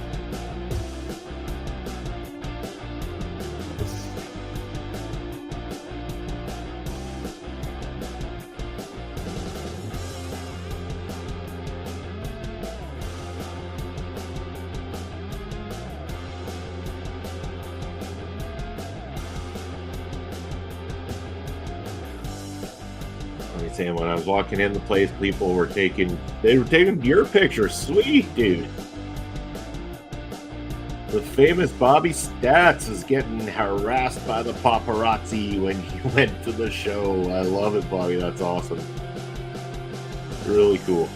I'm saying, when I was walking in the place, people were taking your picture. Sweet, dude. The famous Bobby Stats is getting harassed by the paparazzi when he went to the show. I love it, Bobby. That's awesome. Really cool.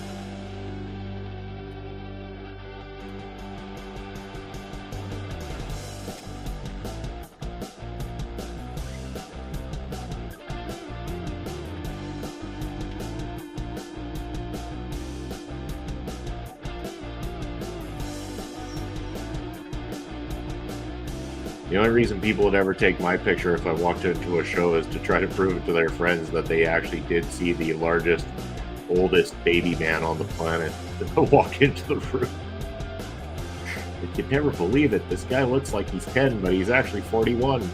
The only reason people would ever take my picture if I walked into a show is to try to prove it to their friends that they actually did see the largest, oldest baby man on the planet walk into the room. They could never believe it. This guy looks like he's 10, but he's actually 41.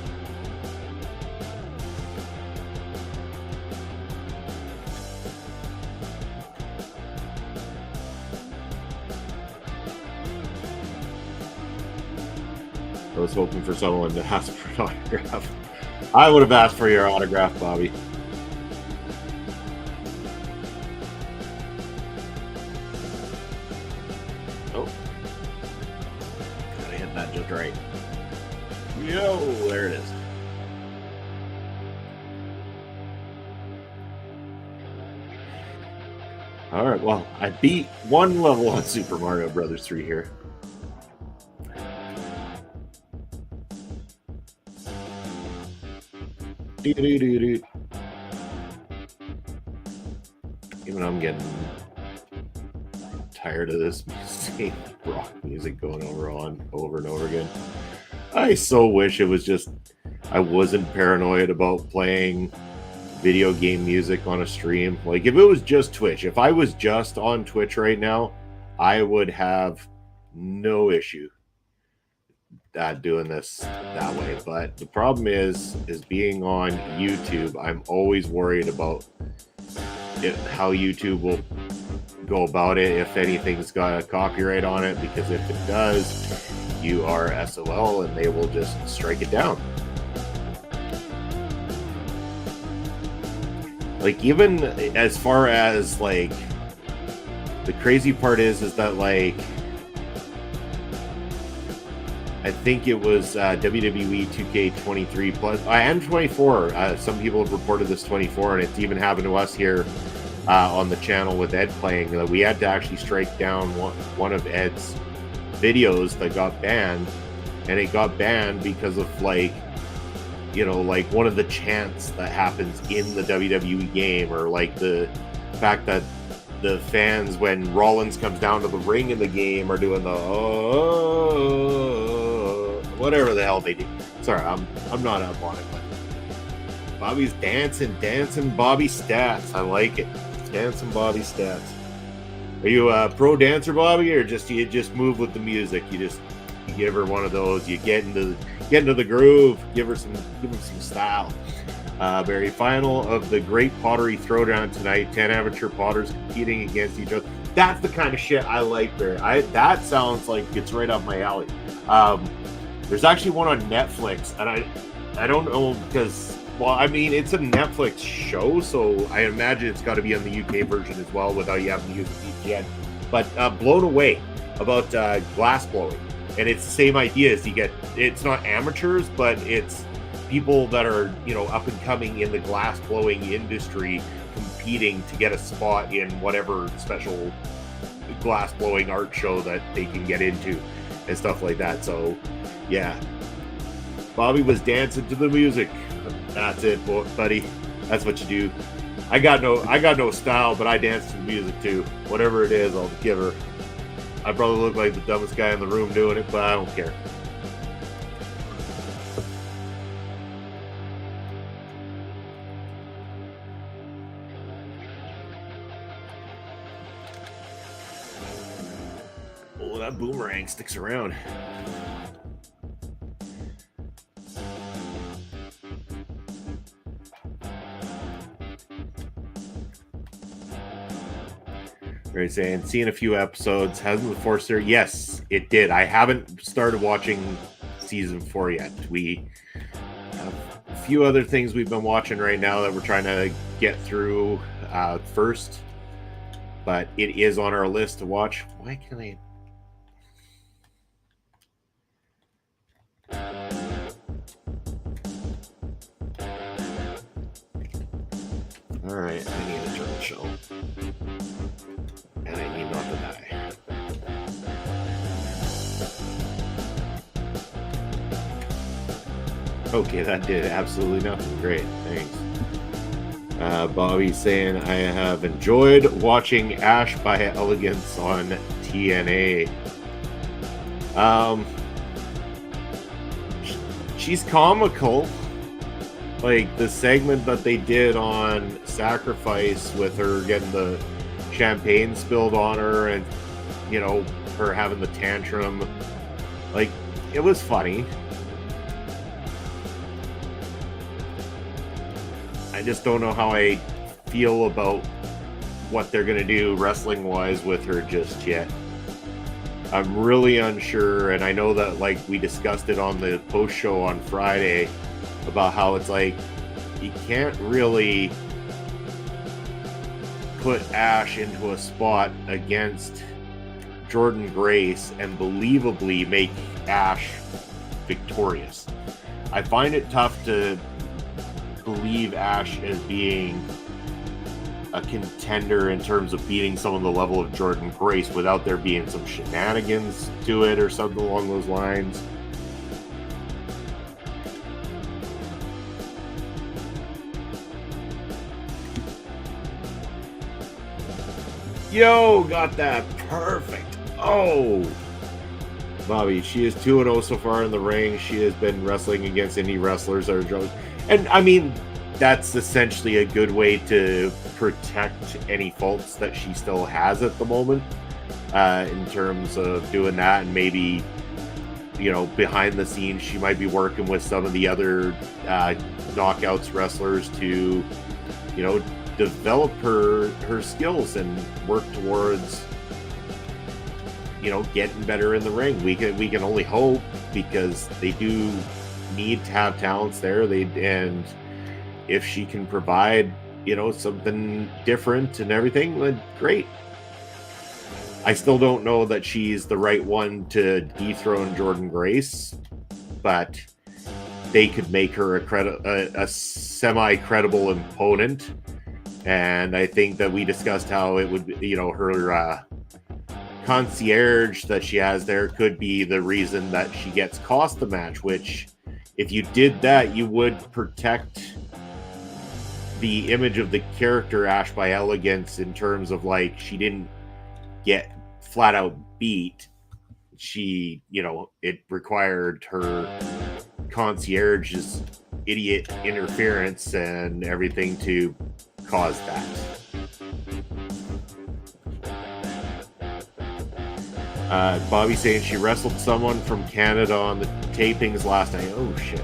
I was hoping for someone to ask for an autograph. I would have asked for your autograph, Bobby. Oh. Gotta hit that just right. Yo, there it is. Alright, well, I beat one level on Super Mario Brothers 3 here. Even I'm getting tired of this same rock music going over and over again. I so wish it was just I wasn't paranoid about playing video game music on a stream. Like, if it was just Twitch, if I was just on Twitch right now, I would have no issue doing this that way. But the problem is being on YouTube, I'm always worried about how YouTube will go about it, if anything's got a copyright on it, because if it does, you are SOL and they will just strike it down. Like, even as far as, like, the crazy part is that, like, I think it was WWE 2K23 plus and 24. Some people have reported this 24, and it's even happened to us here on the channel with Ed playing. We had to actually strike down one of Ed's videos that got banned, and it got banned because of, like, you know, like one of the chants that happens in the WWE game, or like the fact that the fans, when Rollins comes down to the ring in the game, are doing the whatever the hell they do. Sorry, I'm not up on it, but Bobby's dancing Bobby Stats. I like it. Dancing Bobby Stats. Are you a pro dancer, Bobby, or you just move with the music? You give her one of those. You get into the groove. Give her some style. Very final of the Great Pottery Throwdown tonight. 10 amateur potters competing against each other. That's the kind of shit I like, Barry. That sounds like it's right up my alley. There's actually one on Netflix, and I don't know because, well, I mean, it's a Netflix show, so I imagine it's got to be on the UK version as well without you having to use a VPN. But Blown Away, about glass blowing. And it's the same idea as it's not amateurs, but it's people that are, you know, up and coming in the glass blowing industry competing to get a spot in whatever special glass blowing art show that they can get into and stuff like that. So yeah, Bobby was dancing to the music. That's it, buddy. That's what you do. I got no style, but I dance to the music too. Whatever it is, I'll give her. I probably look like the dumbest guy in the room doing it, but I don't care. Oh, that boomerang sticks around. Right, saying, seeing a few episodes. Hasn't the Force there? Yes, it did. I haven't started watching season 4 yet. We have a few other things we've been watching right now that we're trying to get through. first, but it is on our list to watch. Why can I? All right, I need a turtle shell, and I need not to die. Okay, that did absolutely nothing. Great, thanks. Bobby's saying, I have enjoyed watching Ash by Elegance on TNA. She's comical. Like the segment that they did on Sacrifice with her getting the champagne spilled on her and, you know, her having the tantrum. Like, it was funny. I just don't know how I feel about what they're going to do wrestling-wise with her just yet. I'm really unsure, and I know that, like, we discussed it on the post-show on Friday about how it's like, you can't really put Ash into a spot against Jordan Grace and believably make Ash victorious. I find it tough to believe Ash as being a contender in terms of beating someone the level of Jordan Grace without there being some shenanigans to it or something along those lines. Yo, got that perfect. Oh, Bobby, she is 2-0 so far in the ring. She has been wrestling against indie wrestlers that are drunk. And I mean, that's essentially a good way to protect any faults that she still has at the moment, in terms of doing that. And maybe, you know, behind the scenes, she might be working with some of the other knockouts wrestlers to, you know, develop her skills and work towards, you know, getting better in the ring. We can only hope, because they do need to have talents there. And if she can provide, you know, something different and everything, then great. I still don't know that she's the right one to dethrone Jordan Grace, but they could make her a semi-credible opponent. And I think that we discussed how it would, you know, her concierge that she has there could be the reason that she gets cost the match, which if you did that, you would protect the image of the character Ash by Elegance in terms of, like, she didn't get flat out beat. She, you know, it required her concierge's idiot interference and everything to cause that. Bobby saying she wrestled someone from Canada on the tapings last night. Oh shit.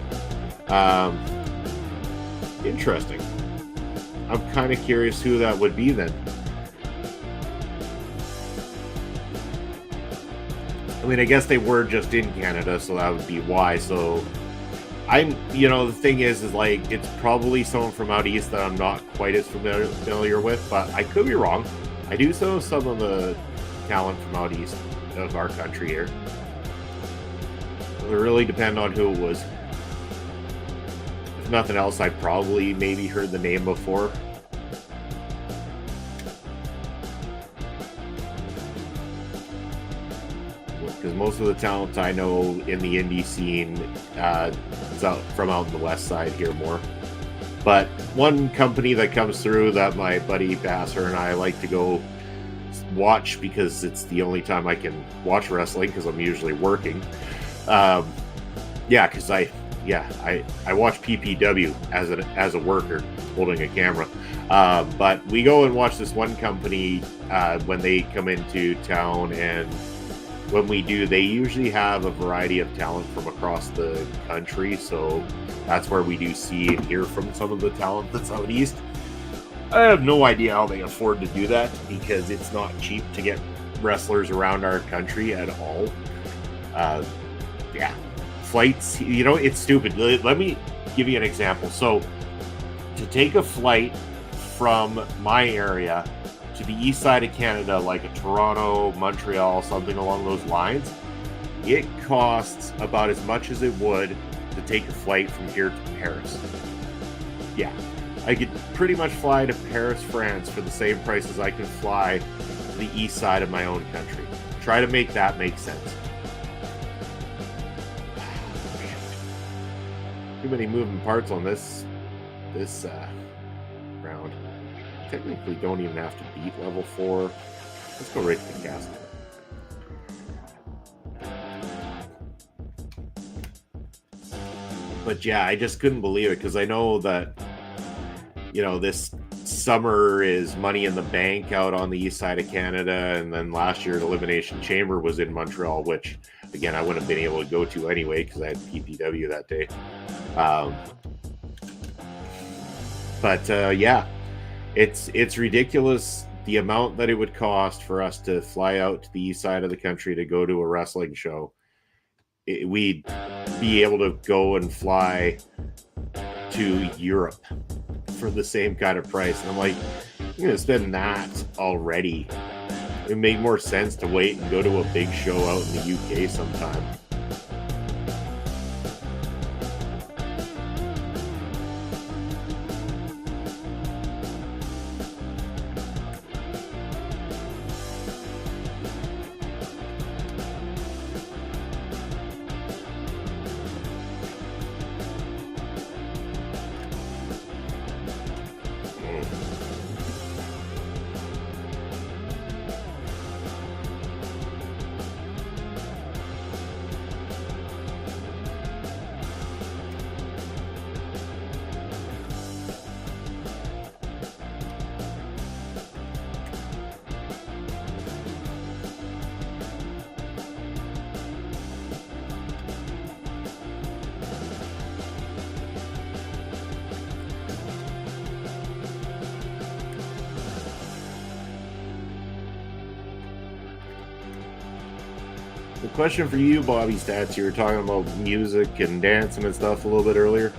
Interesting. I'm kind of curious who that would be then. I mean, I guess they were just in Canada, so that would be why. So you know, the thing is like, it's probably someone from out east that I'm not quite as familiar with, but I could be wrong. I do know some of the talent from out east of our country here. It would really depend on who it was. If nothing else, I probably maybe heard the name before. Because most of the talent I know in the indie scene is from out in the west side here more. But one company that comes through that my buddy Basser and I like to go watch, because it's the only time I can watch wrestling because I'm usually working. Because I watch PPW as a worker holding a camera. But we go and watch this one company when they come into town, and when we do, they usually have a variety of talent from across the country. So that's where we do see and hear from some of the talent that's out east. I have no idea how they afford to do that, because it's not cheap to get wrestlers around our country at all. Flights, you know, it's stupid. Let me give you an example. So to take a flight from my area to the east side of Canada, like a Toronto, Montreal, something along those lines, it costs about as much as it would to take a flight from here to Paris. Yeah, I could pretty much fly to Paris, France for the same price as I could fly to the east side of my own country. Try to make that make sense. Too many moving parts on this round. Technically don't even have to beat level 4. Let's go right to the castle. But yeah, I just couldn't believe it because I know that, you know, this summer is Money in the Bank out on the east side of Canada, and then last year Elimination Chamber was in Montreal, which again I wouldn't have been able to go to anyway because I had PPW that day. Yeah, it's ridiculous the amount that it would cost for us to fly out to the east side of the country to go to a wrestling show. We'd be able to go and fly to Europe for the same kind of price. And I'm like, I'm going to spend that already. It made more sense to wait and go to a big show out in the UK sometime. The question for you, Bobby Stats, you were talking about music and dancing and stuff a little bit earlier.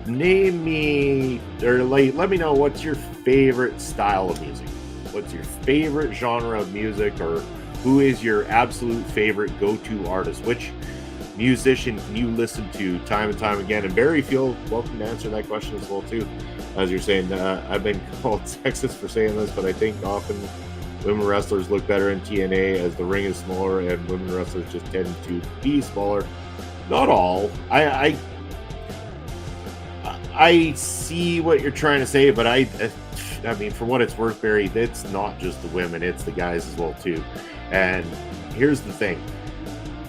Name me, or let me know what's your favorite style of music. What's your favorite genre of music, or who is your absolute favorite go-to artist? Which musician can you listen to time and time again? And Barry, feel welcome to answer that question as well too. As you're saying, I've been called sexist for saying this, but I think often women wrestlers look better in TNA as the ring is smaller, and women wrestlers just tend to be smaller. Not all. I see what you're trying to say, but I mean, for what it's worth, Barry, it's not just the women, it's the guys as well too. And here's the thing: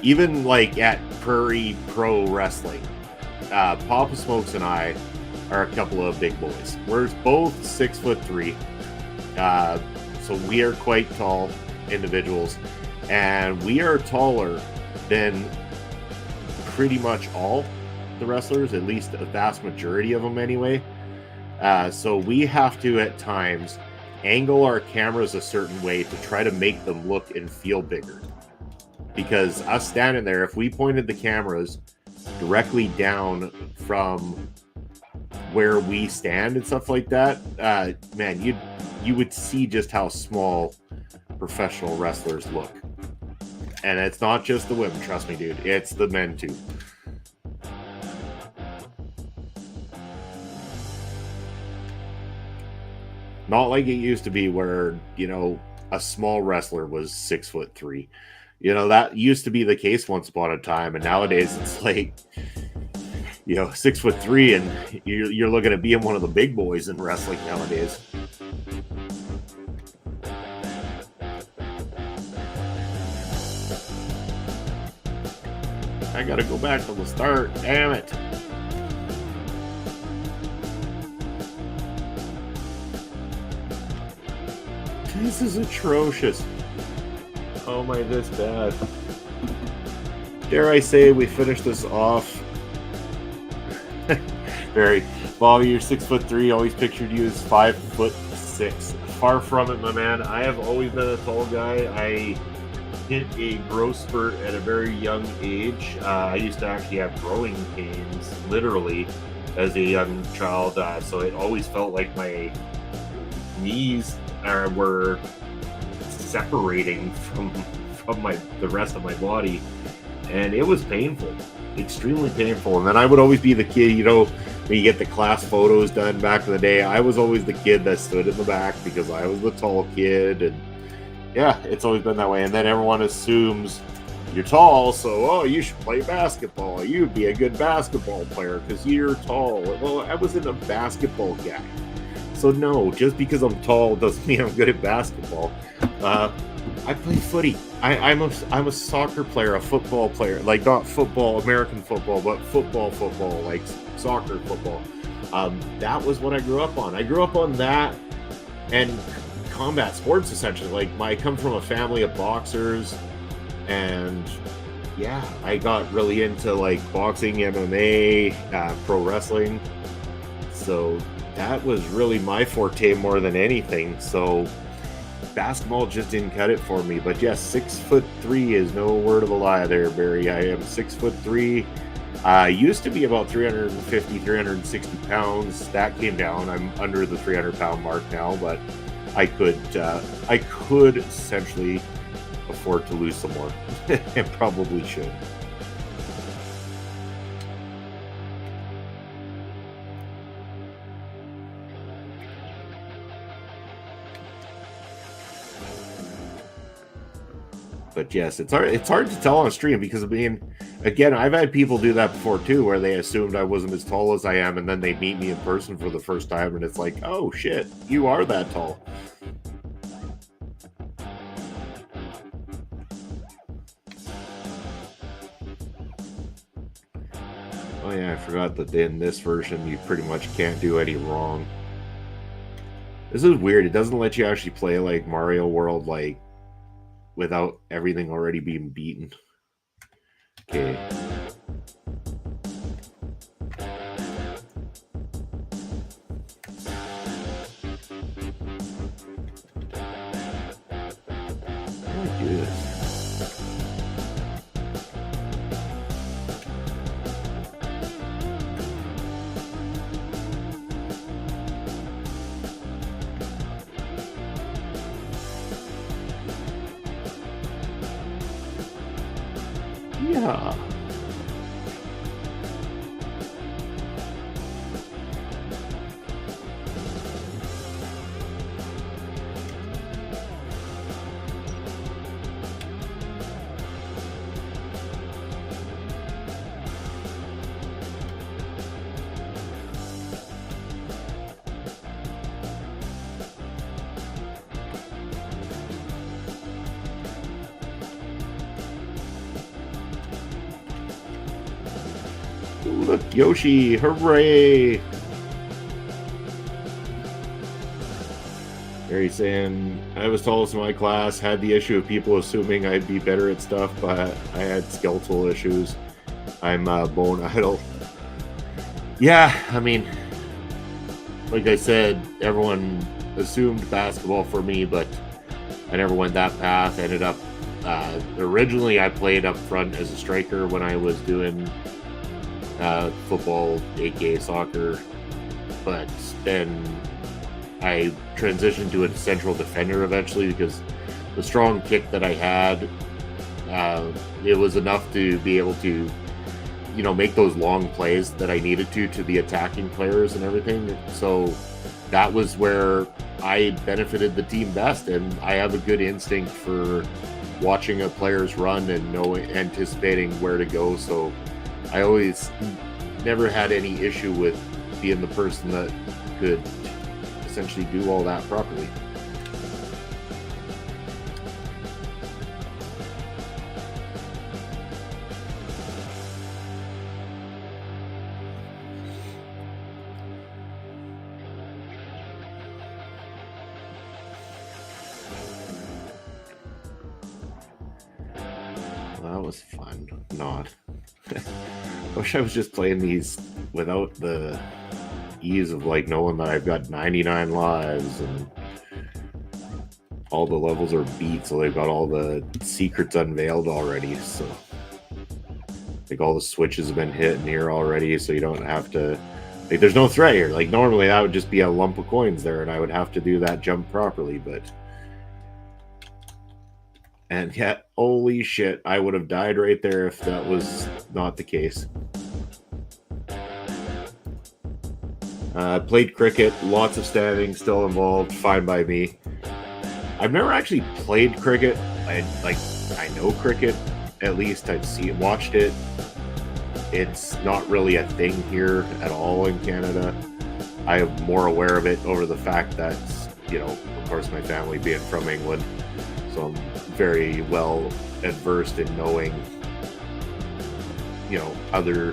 even like at Prairie Pro Wrestling, Papa Smokes and I are a couple of big boys. We're both 6'3". So we are quite tall individuals, and we are taller than pretty much all the wrestlers, at least a vast majority of them anyway. So we have to at times angle our cameras a certain way to try to make them look and feel bigger. Because us standing there, if we pointed the cameras directly down from where we stand and stuff like that, man, you would see just how small professional wrestlers look. And it's not just the women, trust me, dude. It's the men too. Not like it used to be where, you know, a small wrestler was 6'3". You know, that used to be the case once upon a time, and nowadays it's like, you know, 6'3", and you're looking at being one of the big boys in wrestling nowadays. I gotta go back to the start. Damn it. This is atrocious. Oh my, this bad. Dare I say we finish this off? Very. Bobby, you're 6'3". Always pictured you as 5'6". Far from it, my man. I have always been a tall guy. I hit a growth spurt at a very young age. I used to actually have growing pains, literally, as a young child. So it always felt like my knees were separating from the rest of my body, and it was painful, extremely painful. And then I would always be the kid, you know, when you get the class photos done back in the day, I was always the kid that stood in the back because I was the tall kid. And yeah, it's always been that way. And then everyone assumes you're tall, so oh, you should play basketball, you'd be a good basketball player because you're tall. Well, I wasn't a basketball guy, so no, just because I'm tall doesn't mean I'm good at basketball. I play footy. I'm a soccer player, a football player, like not football, American football, but football, like soccer football. That was what I grew up on. I grew up on that and combat sports, essentially. Like I come from a family of boxers, and yeah, I got really into like boxing, MMA, pro wrestling. So that was really my forte more than anything. So basketball just didn't cut it for me. But yes, 6'3" is no word of a lie there, Barry. I am 6'3". I used to be about 350, 360 pounds. That came down. I'm under the 300-pound mark now, but I could essentially afford to lose some more and probably should. But yes, it's hard to tell on stream because, I mean, again, I've had people do that before too, where they assumed I wasn't as tall as I am, and then they meet me in person for the first time, and it's like, oh shit, you are that tall. Oh yeah, I forgot that in this version you pretty much can't do any wrong. This is weird. It doesn't let you actually play like Mario World, like without everything already being beaten. Okay. How do I do this? Yeah. Look, Yoshi, hooray! Barry saying, I was tallest in my class, had the issue of people assuming I'd be better at stuff, but I had skeletal issues. I'm bone idle. Yeah, I mean, like I said, everyone assumed basketball for me, but I never went that path. Ended up, originally I played up front as a striker when I was doing football, aka soccer, but then I transitioned to a central defender eventually because the strong kick that I had, it was enough to be able to, you know, make those long plays that I needed to the attacking players and everything. So that was where I benefited the team best, and I have a good instinct for watching a player's run and anticipating where to go. So I always never had any issue with being the person that could essentially do all that properly. Well, that was fun. Not. I wish I was just playing these without the ease of like knowing that I've got 99 lives and all the levels are beat, so they've got all the secrets unveiled already. So like all the switches have been hit in here already, so you don't have to Like, there's no threat here. Like, normally that would just be a lump of coins there, and I would have to do that jump properly, but... And yet, holy shit, I would have died right there if that was not the case. Played cricket, lots of standing, still involved, fine by me. I've never actually played cricket. I know cricket, at least I've watched it. It's not really a thing here at all in Canada. I am more aware of it over the fact that, of course, my family being from England, so I'm very well adversed in knowing, other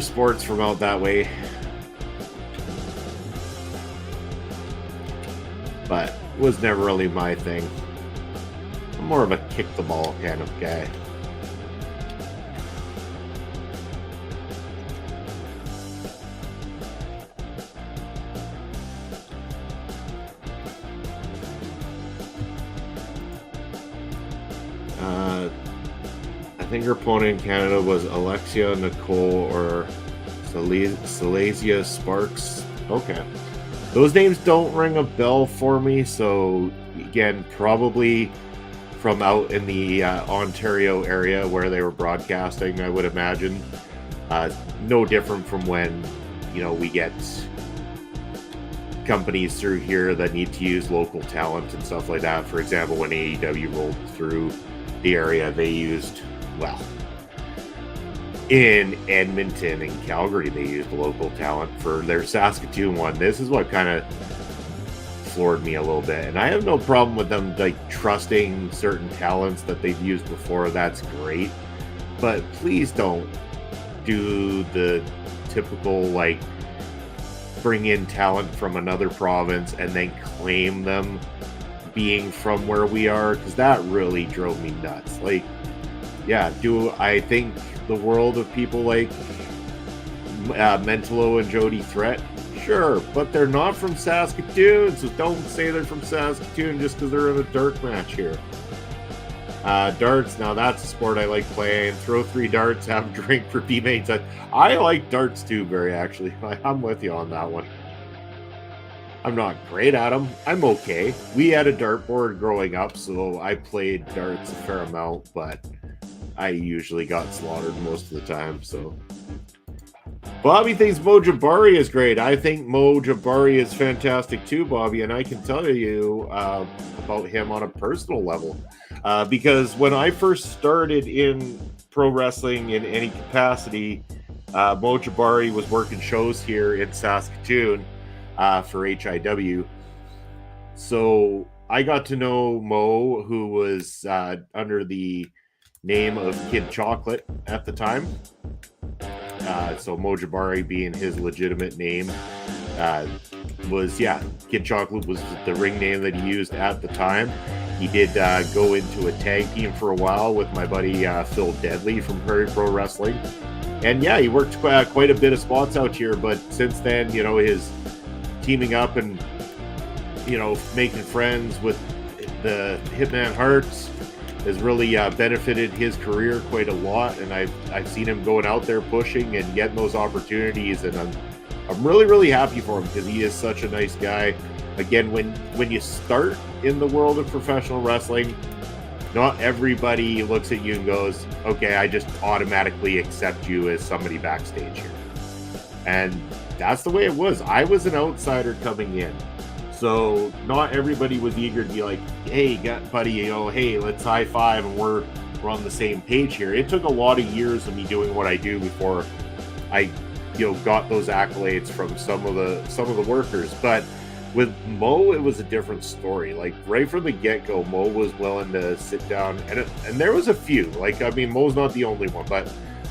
sports from out that way. But it was never really my thing. I'm more of a kick the ball kind of guy. I think her opponent in Canada was Alexia Nicole or Silesia Sparks. Okay. Those names don't ring a bell for me, so again, probably from out in the Ontario area where they were broadcasting, I would imagine. No different from when, we get companies through here that need to use local talent and stuff like that. For example, when AEW rolled through the area, they used, in Edmonton and Calgary, they used local talent for their Saskatoon one. This is what kind of floored me a little bit. And I have no problem with them trusting certain talents that they've used before. That's great. But please don't do the typical bring in talent from another province and then claim them being from where we are, because that really drove me nuts. Do I think the world of people like Mentolo and Jody Threat? Sure, but they're not from Saskatoon, so don't say they're from Saskatoon just because they're in a dark match here. Darts, now that's a sport I like playing. Throw 3 darts, have a drink for teammates. I like darts too, Barry, actually. I'm with you on that one. I'm not great at them. I'm okay. We had a dartboard growing up, so I played darts a fair amount, but I usually got slaughtered most of the time, so... Bobby thinks Mo Jabari is great. I think Mo Jabari is fantastic too, Bobby, and I can tell you about him on a personal level. Because when I first started in pro wrestling in any capacity, Mo Jabari was working shows here in Saskatoon for HIW. So I got to know Mo, who was under the name of Kid Chocolate at the time. So Mo Jabari being his legitimate name Kid Chocolate was the ring name that he used at the time. He did go into a tag team for a while with my buddy Phil Deadly from Prairie Pro Wrestling. And yeah, he worked quite a bit of spots out here, but since then, his teaming up and, making friends with the Hitman Hearts has really benefited his career quite a lot, and I've seen him going out there pushing and getting those opportunities, and I'm really, really happy for him because he is such a nice guy. Again, when you start in the world of professional wrestling, not everybody looks at you and goes, okay, I just automatically accept you as somebody backstage here. And that's the way it was. I was an outsider coming in. So not everybody was eager to be like, hey, buddy, hey, let's high five and we're on the same page here. It took a lot of years of me doing what I do before I, got those accolades from some of the workers. But with Mo, it was a different story. Right from the get-go, Mo was willing to sit down, and there was a few. Mo's not the only one, but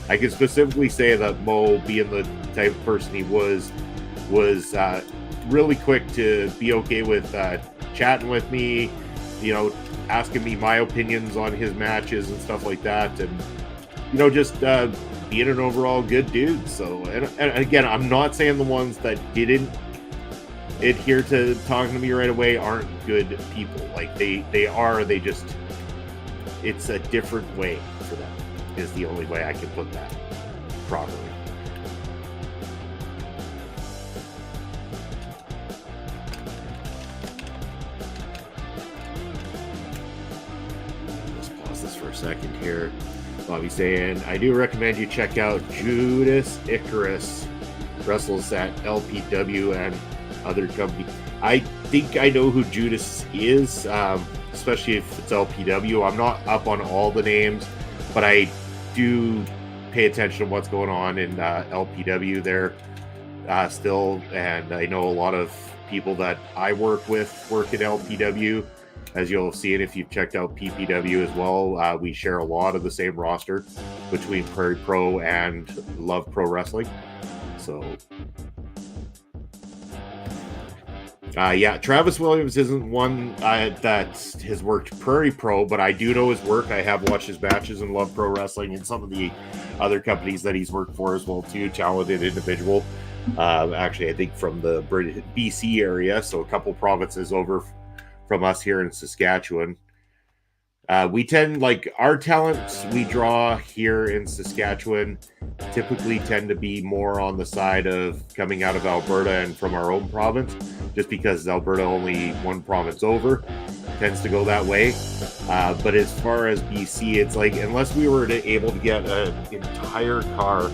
I can specifically say that Mo, being the type of person he was really quick to be okay with chatting with me, asking me my opinions on his matches and stuff like that, and just being an overall good dude. So, and again, I'm not saying the ones that didn't adhere to talking to me right away aren't good people. They are. They just, it's a different way for them, is the only way I can put that properly. second here. Bobby saying, I do recommend you check out Judas Icarus. Wrestles at LPW and other companies. I think I know who Judas is, especially if it's LPW. I'm not up on all the names, but I do pay attention to what's going on in LPW there still. And I know a lot of people that I work with work at LPW. As you'll have seen if you've checked out PPW as well, we share a lot of the same roster between Prairie Pro and Love Pro Wrestling. So, yeah, Travis Williams isn't one that has worked Prairie Pro, but I do know his work. I have watched his matches in Love Pro Wrestling and some of the other companies that he's worked for as well, too. Talented individual. Actually, I think from the BC area, so a couple provinces over from us here in Saskatchewan. We tend, like, our talents we draw here in Saskatchewan typically tend to be more on the side of coming out of Alberta and from our own province, just because Alberta only one province over, tends to go that way. But as far as BC, it's like, unless we were able to get an entire car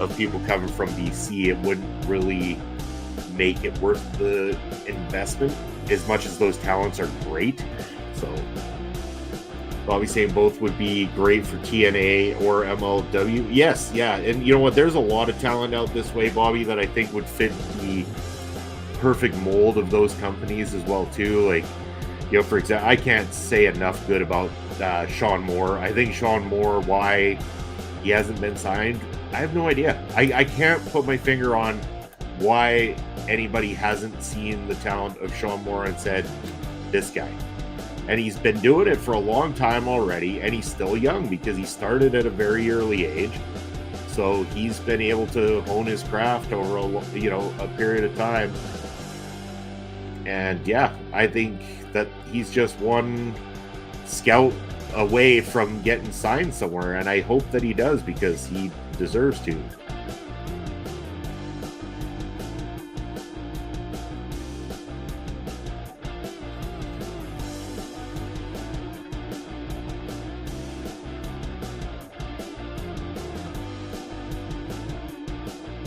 of people coming from BC, it wouldn't really make it worth the investment, as much as those talents are great. So Bobby saying both would be great for TNA or MLW. Yes, yeah. And you know what? There's a lot of talent out this way, Bobby, that I think would fit the perfect mold of those companies as well, too. Like, you know, for example, I can't say enough good about Sean Moore. I think Sean Moore, why he hasn't been signed, I have no idea. I can't put my finger on why anybody hasn't seen the talent of Sean Moore and said, this guy. And he's been doing it for a long time already, and he's still young because he started at a very early age. So he's been able to hone his craft over a period of time. And yeah, I think that he's just one scout away from getting signed somewhere, and I hope that he does because he deserves to.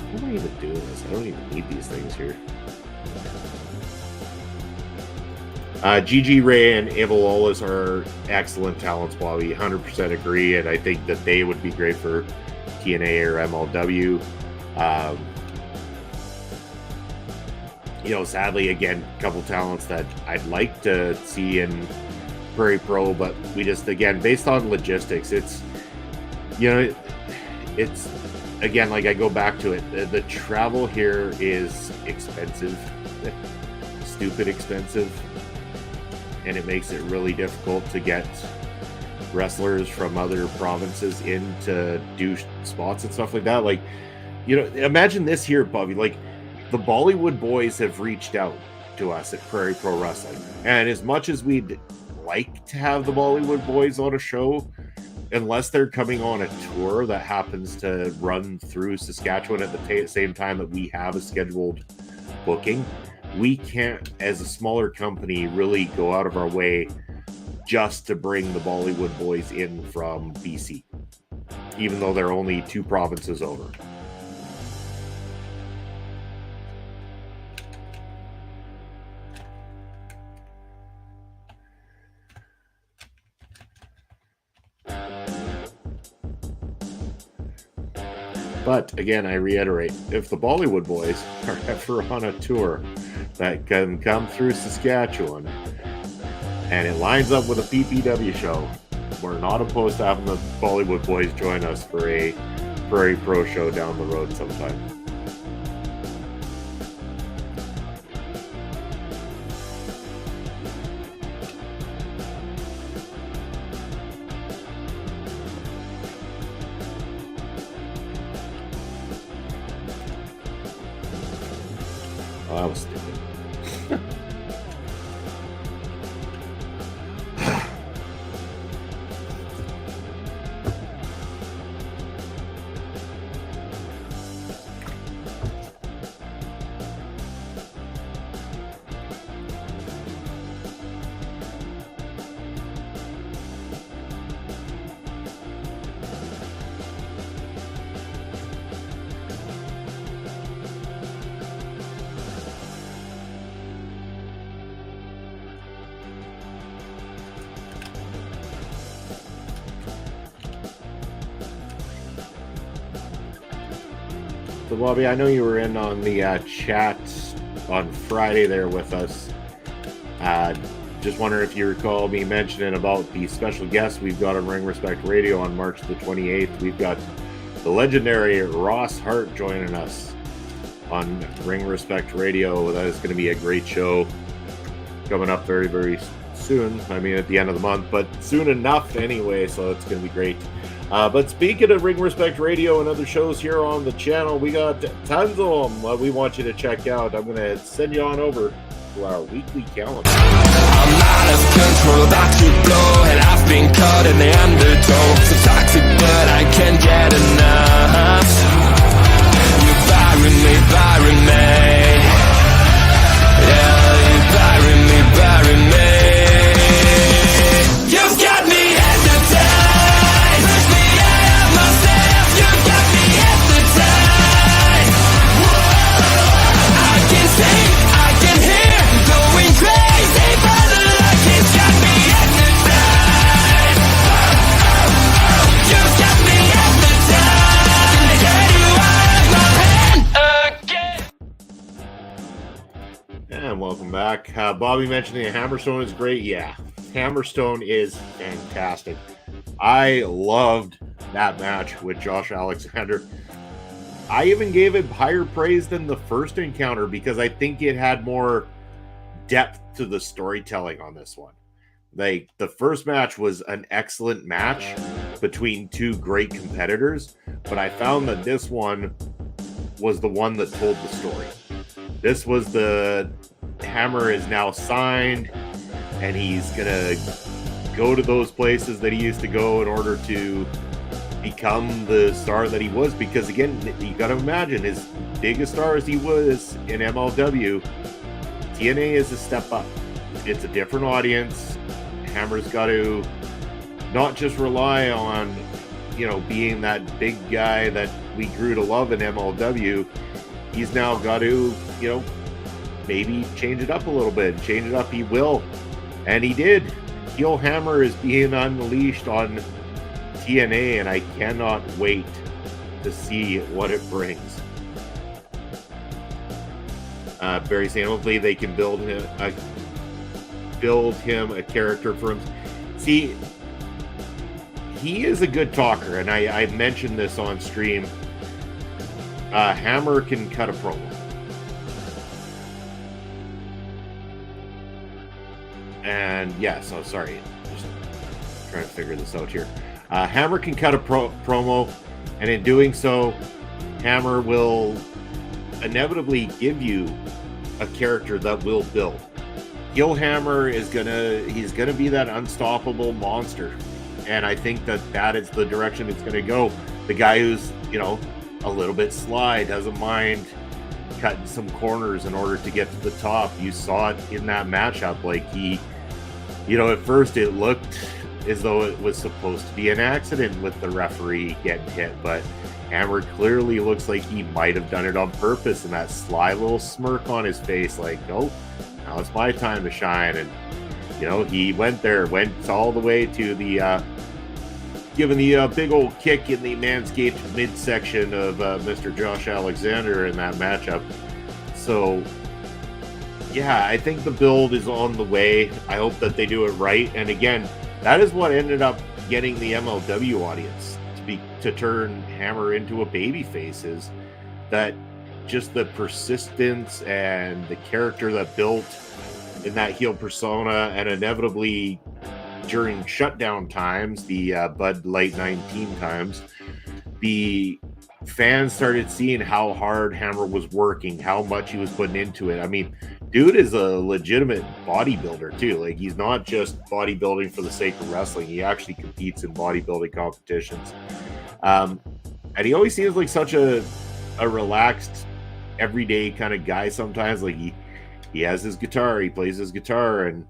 How am I even doing this? I don't even need these things here. GG Ray and Abel Wallace are excellent talents, Bobby. 100% agree, and I think that they would be great for TNA or MLW. Sadly, again, a couple talents that I'd like to see in Prairie Pro, but we just, again, based on logistics, it's again, like I go back to it, the travel here is expensive, stupid expensive, and it makes it really difficult to get wrestlers from other provinces in to do spots and stuff like that. Like, imagine this here, Bobby, like the Bollywood boys have reached out to us at Prairie Pro Wrestling, and as much as we'd like to have the Bollywood boys on a show, unless they're coming on a tour that happens to run through Saskatchewan at the same time that we have a scheduled booking, we can't, as a smaller company, really go out of our way just to bring the Bollywood boys in from BC, even though they're only 2 provinces over. But again, I reiterate, if the Bollywood boys are ever on a tour that can come through Saskatchewan and it lines up with a PPW show, we're not opposed to having the Bollywood boys join us for a Prairie Pro show down the road sometime. Oh, that was stupid. So, Bobby, I know you were in on the chat on Friday there with us. Just wondering if you recall me mentioning about the special guest we've got on Ring Respect Radio on March the 28th. We've got the legendary Ross Hart joining us on Ring Respect Radio. That is going to be a great show coming up very, very soon. I mean, at the end of the month, but soon enough anyway, so it's going to be great. But speaking of Ring Respect Radio and other shows here on the channel, we got tons of them we want you to check out. I'm going to send you on over to our weekly calendar. I'm out of control, about to blow, and I've been caught in the undertow. So toxic, but I can't get enough. You're burying me, burying me. Yeah, you're burying me, burying me. You've got me hypnotized. Push me out of myself. You've got me hypnotized. Whoa, I can see, I can hear, going crazy for the light. It's got me hypnotized. You've got me hypnotized. And I get you out of my hand again. And welcome back. Bobby mentioned the Hammerstone is great. Yeah, Hammerstone is fantastic. I loved that match with Josh Alexander. I even gave it higher praise than the first encounter because I think it had more depth to the storytelling on this one. Like, the first match was an excellent match between two great competitors, but I found that this one was the one that told the story. This was the Hammer is now signed, and he's gonna go to those places that he used to go in order to become the star that he was. Because again, you gotta imagine, as big a star as he was in MLW, TNA is a step up. It's a different audience. Hammer's got to not just rely on, being that big guy that we grew to love in MLW. He's now got to, maybe change it up a little bit. Change it up he will. And he did. Heel Hammer is being unleashed on TNA, and I cannot wait to see what it brings. Barry saying hopefully they can build him a character for him. See, he is a good talker, and I mentioned this on stream. Hammer can cut a promo. And yes, sorry, just trying to figure this out here. Hammer can cut a promo, and in doing so, Hammer will inevitably give you a character that will build. Heel Hammer he's gonna be that unstoppable monster, and I think that is the direction it's gonna go. The guy who's a little bit sly, doesn't mind cutting some corners in order to get to the top. You saw it in that matchup. Like, he, at first it looked as though it was supposed to be an accident with the referee getting hit, but Hammer clearly looks like he might have done it on purpose, and that sly little smirk on his face, like, nope, now it's my time to shine. And he went all the way to the giving the big old kick in the Manscaped midsection of Mr. Josh Alexander in that matchup. So, yeah, I think the build is on the way. I hope that they do it right. And again, that is what ended up getting the MLW audience to turn Hammer into a babyface, is that just the persistence and the character that built in that heel persona, and inevitably during shutdown times, the Bud Light 19 times, the fans started seeing how hard Hammer was working, how much he was putting into it. I mean, dude is a legitimate bodybuilder too. Like, he's not just bodybuilding for the sake of wrestling. He actually competes in bodybuilding competitions. And he always seems like such a relaxed, everyday kind of guy sometimes. Like, he has his guitar, he plays his guitar, and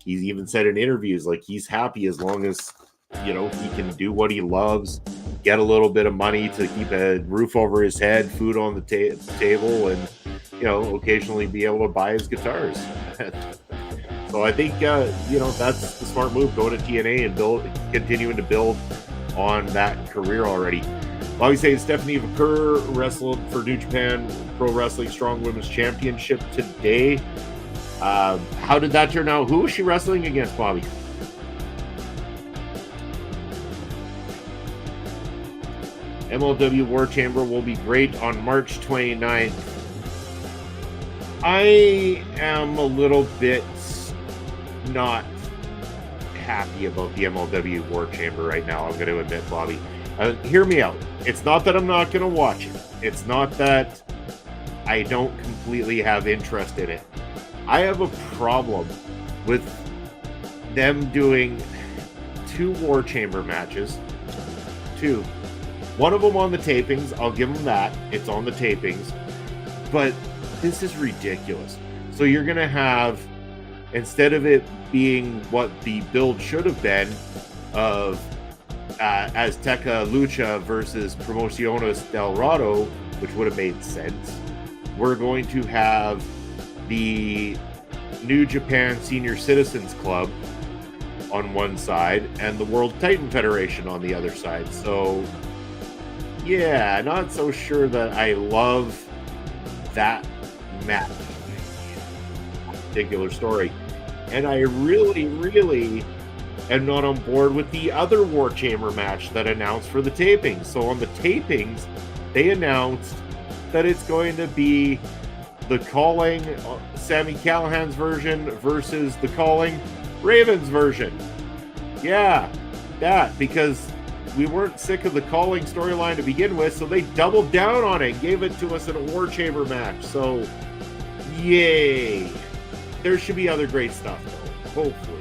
he's even said in interviews, like, he's happy as long as, he can do what he loves, get a little bit of money to keep a roof over his head, food on the table, and, occasionally be able to buy his guitars. So I think, that's the smart move, going to TNA and continuing to build on that career already. Bobby saying Stephanie Vaquer wrestled for New Japan Pro Wrestling Strong Women's Championship today. How did that turn out? Who was she wrestling against, Bobby? MLW War Chamber will be great on March 29th. I am a little bit not happy about the MLW War Chamber right now, I'm going to admit, Bobby. Hear me out. It's not that I'm not going to watch it. It's not that I don't completely have interest in it. I have a problem with them doing 2 War Chamber matches. 2. One of them on the tapings. I'll give them that. It's on the tapings. But this is ridiculous. So you're going to have, instead of it being what the build should have been of Azteca Lucha versus Promociones del Rado, which would have made sense, we're going to have the New Japan Senior Citizens Club on one side and the World Titan Federation on the other side. So, yeah, not so sure that I love that match. Particular story. And I really am not on board with the other War Chamber match that announced for the tapings. So on the tapings, they announced that it's going to be the Calling Sami Callihan's version versus the Calling Ravens version. Yeah, that, because we weren't sick of the Calling storyline to begin with, so they doubled down on it and gave it to us in a War Chamber match. So, yay. There should be other great stuff, though, hopefully.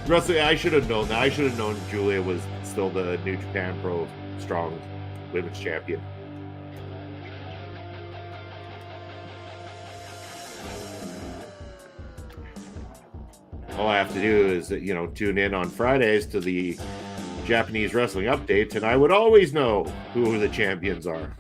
Wrestling, I should have known that. I should have known Julia was still the New Japan Pro Strong Women's Champion. All I have to do is, tune in on Fridays to the Japanese Wrestling Update, and I would always know who the champions are.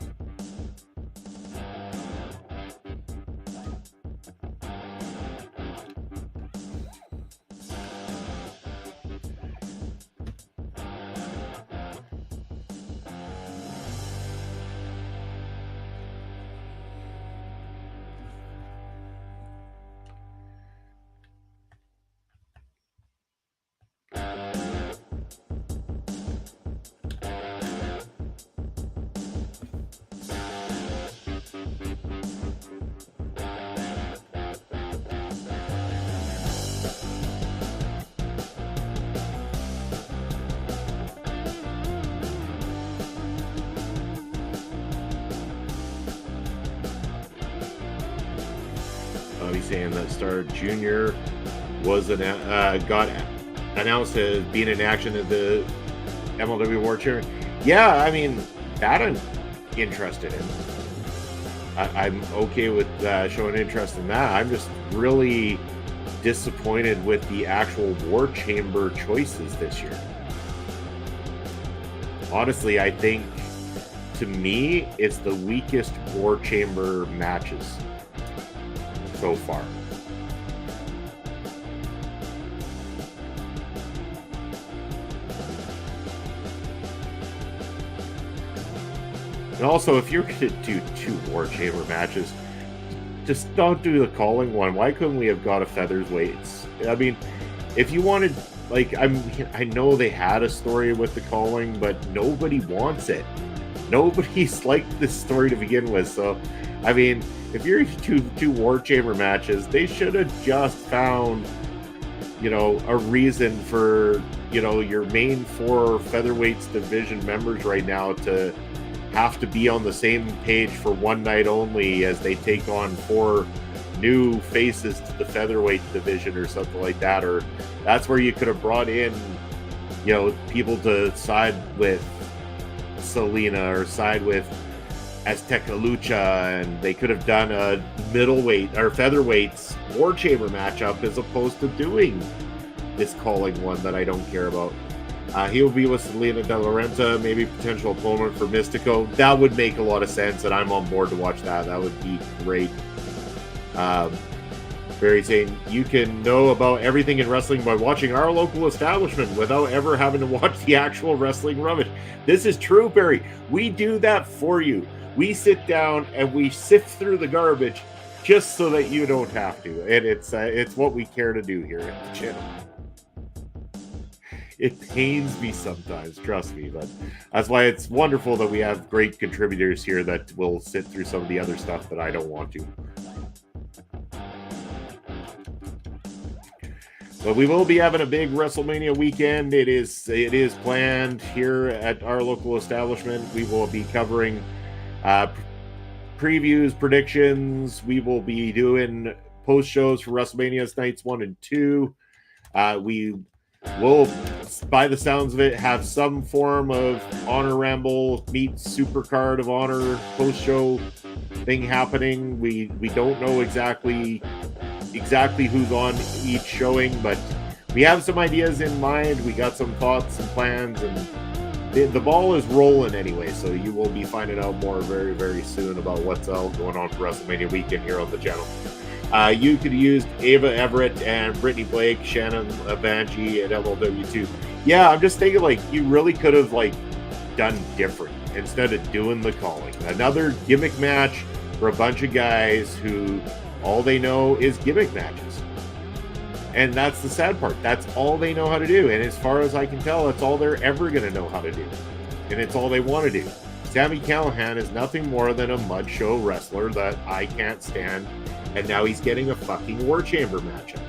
Saying that Star Jr. was got announced as being in action at the MLW War Chamber. Yeah, I mean, that I'm interested in. I'm okay with showing interest in that. I'm just really disappointed with the actual War Chamber choices this year. Honestly, I think, to me, it's the weakest War Chamber matches so far. And also, if you're going to do 2 War Chamber matches, just don't do the Calling one. Why couldn't we have got a featherweights? I mean, if you wanted, I know they had a story with the Calling, but nobody wants it. Nobody's liked this story to begin with. So, I mean, if you're two War Chamber matches, they should have just found, a reason for, your main 4 featherweights division members right now to have to be on the same page for one night only as they take on 4 new faces to the featherweight division or something like that. Or that's where you could have brought in, people to side with Selena or side with Azteca Lucha, and they could have done a middleweight or featherweights War Chamber matchup as opposed to doing this Calling one that I don't care about. He will be with Selena De La Renta, maybe potential opponent for Mystico. That would make a lot of sense, and I'm on board to watch that. That would be great. Barry saying, you can know about everything in wrestling by watching our local establishment without ever having to watch the actual wrestling rubbish. This is true, Barry. We do that for you. We sit down and we sift through the garbage just so that you don't have to. And it's what we care to do here at the channel. It pains me sometimes, trust me, but that's why it's wonderful that we have great contributors here that will sit through some of the other stuff that I don't want to. But we will be having a big WrestleMania weekend. It is planned here at our local establishment. We will be covering previews, predictions. We will be doing post shows for WrestleMania nights 1 and 2. We will, by the sounds of it, have some form of Honor Ramble meets Supercard of Honor post show thing happening. We don't know exactly who's on each showing, but we have some ideas in mind. We got some thoughts and plans, and the ball is rolling anyway, so you will be finding out more very, very soon about what's all going on for WrestleMania weekend here on the channel. You could use Ava Everett and Brittany Blake, Shannon Avangi at MLW2. Yeah, I'm just thinking, like, you really could have, like, done different instead of doing the calling. Another gimmick match for a bunch of guys who all they know is gimmick matches. And that's the sad part. That's all they know how to do. And as far as I can tell, it's all they're ever going to know how to do. And it's all they want to do. Sami Callihan is nothing more than a mud show wrestler that I can't stand. And now he's getting a fucking War Chamber matchup.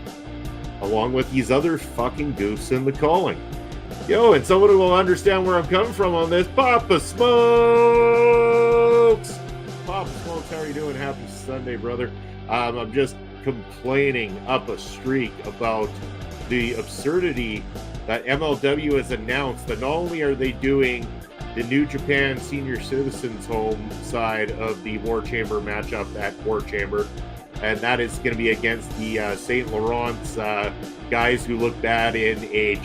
Along with these other fucking goofs in the calling. Yo, and someone who will understand where I'm coming from on this, Papa Smokes! Papa Smokes, how are you doing? Happy Sunday, brother. I'm just complaining up a streak about the absurdity that MLW has announced that not only are they doing the New Japan Senior Citizens Home side of the War Chamber matchup at War Chamber, and that is going to be against the St. Laurent's guys who look bad in a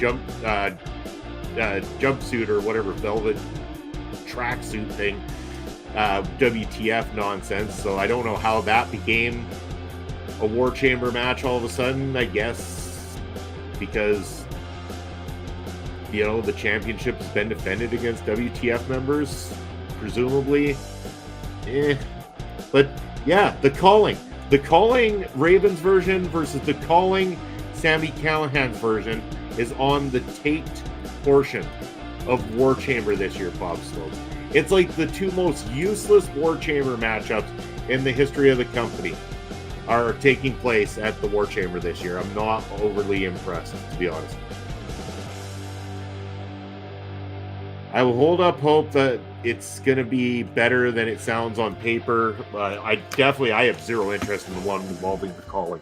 jumpsuit or whatever, velvet tracksuit thing, WTF nonsense. So I don't know how that became a War Chamber match all of a sudden, I guess, because, you know, the championship has been defended against WTF members, presumably. But yeah, the calling Ravens version versus the calling Sami Callihan's version is on the taped portion of War Chamber this year, Bob Slope. It's like the two most useless War Chamber matchups in the history of the company are taking place at the War Chamber this year. I'm not overly impressed, to be honest. I will hold up hope that it's going to be better than it sounds on paper. I have zero interest in the one involving the calling.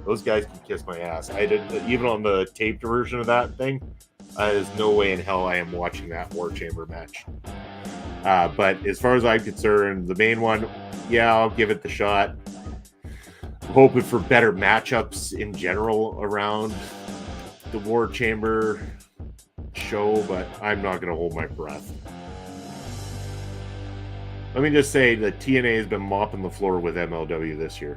Those guys can kiss my ass. Even on the taped version of that thing, there's no way in hell I am watching that War Chamber match. But as far as I'm concerned, the main one, yeah, I'll give it the shot. Hoping for better matchups in general around the War Chamber show, but I'm not going to hold my breath. Let me just say that TNA has been mopping the floor with MLW this year.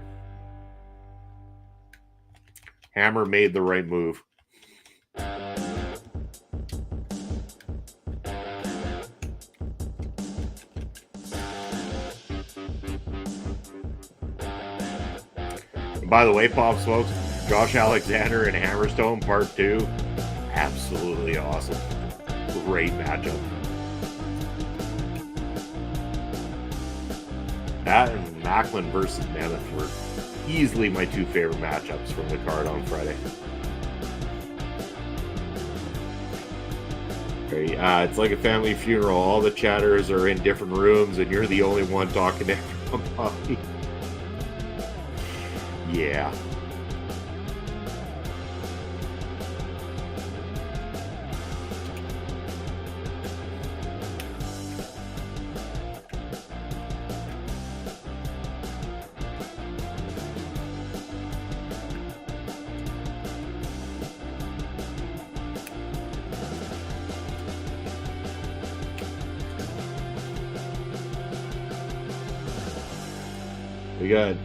Hammer made the right move. And by the way, Pop Smokes, Josh Alexander and Hammerstone Part 2, absolutely awesome. Great matchup. That and Macklin versus Nemeth were easily my two favorite matchups from the card on Friday. It's like a family funeral. All the chatters are in different rooms, and you're the only one talking to everyone, Bobby. Yeah. We got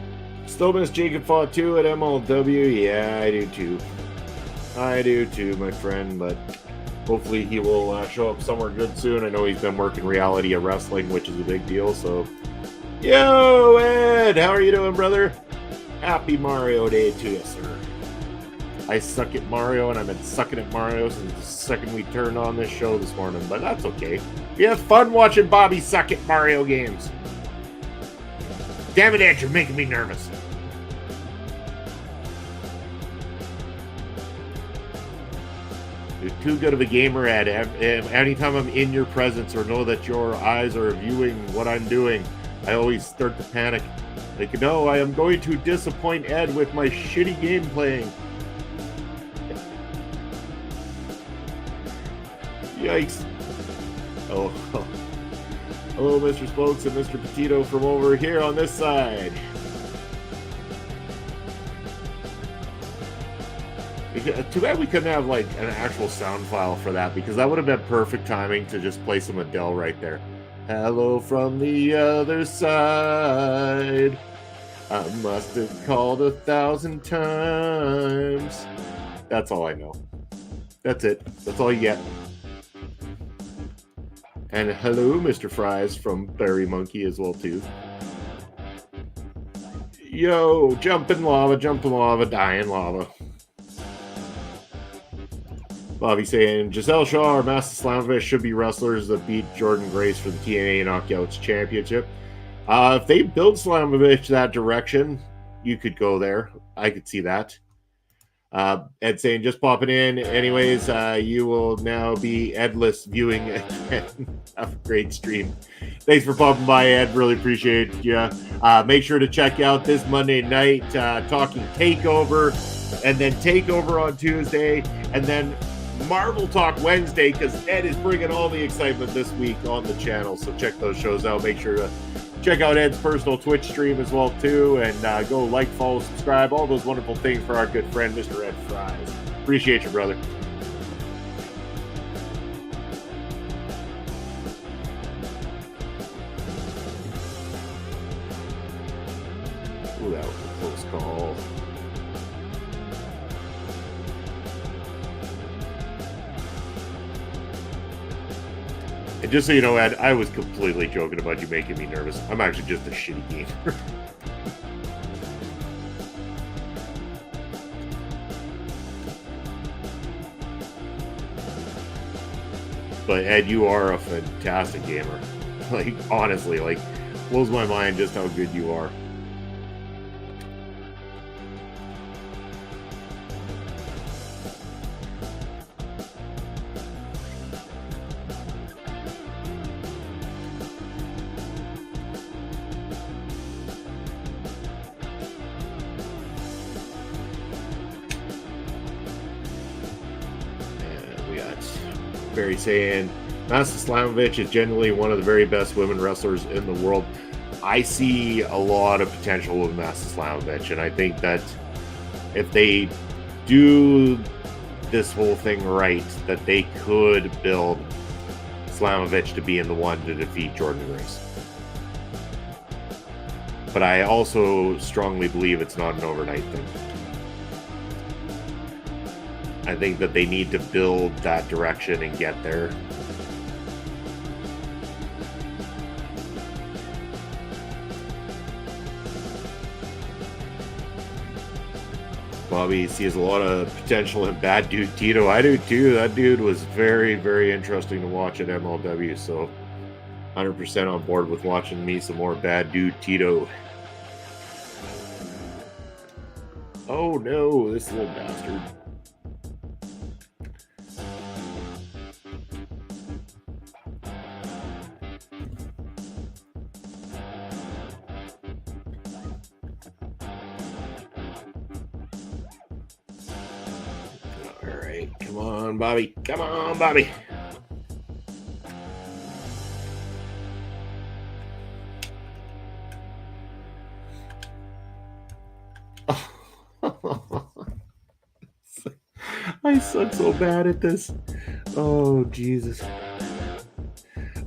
Still miss Jacob Fatu at MLW. Yeah, I do too. I do too, my friend, but hopefully he will show up somewhere good soon. I know he's been working reality of wrestling, which is a big deal, so. Yo, Ed! How are you doing, brother? Happy Mario Day to you, sir. I suck at Mario, and I've been sucking at Mario since the second we turned on this show this morning, but that's okay. We have fun watching Bobby suck at Mario games. Damn it, Ed, you're making me nervous. You're too good of a gamer, Ed. Anytime I'm in your presence or know that your eyes are viewing what I'm doing, I always start to panic. Like, no, I am going to disappoint Ed with my shitty game playing. Yikes. Oh. Hello, Mr. Spokes and Mr. Petito from over here on this side. Too bad we couldn't have, like, an actual sound file for that, because that would have been perfect timing to just play some Adele right there. Hello from the other side. I must have called 1,000 times. That's all I know. That's it. That's all you get. And hello, Mr. Fries from Berry Monkey as well, too. Yo, jumping lava, dying lava. Bobby saying, Giselle Shaw or Master Slamovich should be wrestlers that beat Jordan Grace for the TNA Knockouts Championship. If they build Slamovich that direction, you could go there. I could see that. Ed saying, just popping in. Anyways, you will now be Edless viewing again. Have a great stream. Thanks for popping by, Ed. Really appreciate you. Make sure to check out this Monday night, Talking Takeover, and then Takeover on Tuesday, and then Marvel Talk Wednesday, because Ed is bringing all the excitement this week on the channel. So check those shows out. Make sure to check out Ed's personal Twitch stream as well, too. And go like, follow, subscribe, all those wonderful things for our good friend, Mr. Ed Fries. Appreciate you, brother. Ooh, that was a close call. And just so you know, Ed, I was completely joking about you making me nervous. I'm actually just a shitty gamer. But Ed, you are a fantastic gamer. Like, honestly, like, blows my mind just how good you are. Barry saying, Master Slamovich is genuinely one of the very best women wrestlers in the world. I see a lot of potential with Master Slamovich, and I think that if they do this whole thing right, that they could build Slamovich to be in the one to defeat Jordan Grace. But I also strongly believe it's not an overnight thing. I think that they need to build that direction and get there. Bobby sees a lot of potential in Bad Dude Tito. I do too. That dude was very, very interesting to watch at MLW. So 100% on board with watching me some more Bad Dude Tito. Oh no, this little bastard. Come on, Bobby. Come on, Bobby. I suck so bad at this. Oh, Jesus.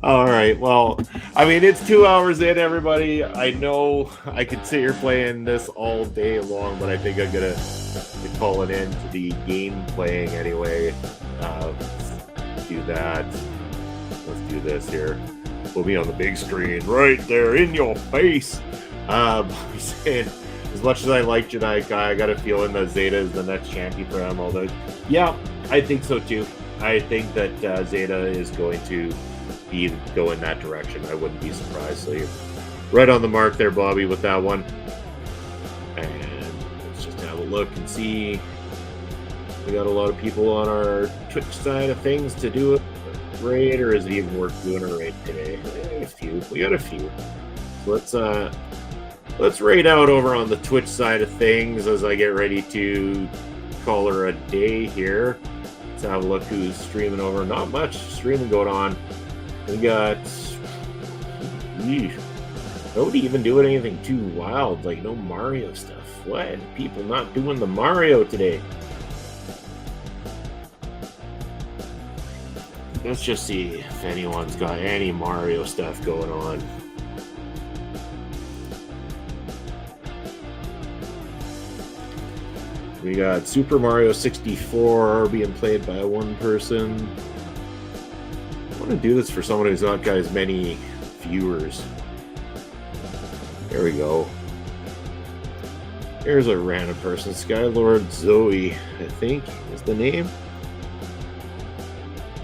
All right. Well, I mean, it's 2 hours in, everybody. I know I could sit here playing this all day long, but I think I'm going to call it in to the game playing anyway. Let's do that. Let's do this here. We'll be on the big screen right there in your face. Saying, as much as I like Janai, I got a feeling that Zeta is the next champion for him. Although, yeah, I think so too. I think that Zeta is going to go in that direction. I wouldn't be surprised. So you're right on the mark there, Bobby, with that one. And let's just have a look and see. We got a lot of people on our Twitch side of things to do a raid, or is it even worth doing a raid today? A few. We got a few. So let's raid out over on the Twitch side of things as I get ready to call her a day here. Let's have a look who's streaming over. Not much streaming going on. We got nobody even doing anything too wild, like no Mario stuff. What? People not doing the Mario today. Let's just see if anyone's got any Mario stuff going on. We got Super Mario 64 being played by one person. I want to do this for someone who's not got as many viewers. There we go. Here's a random person. Skylord Zoe, I think is the name.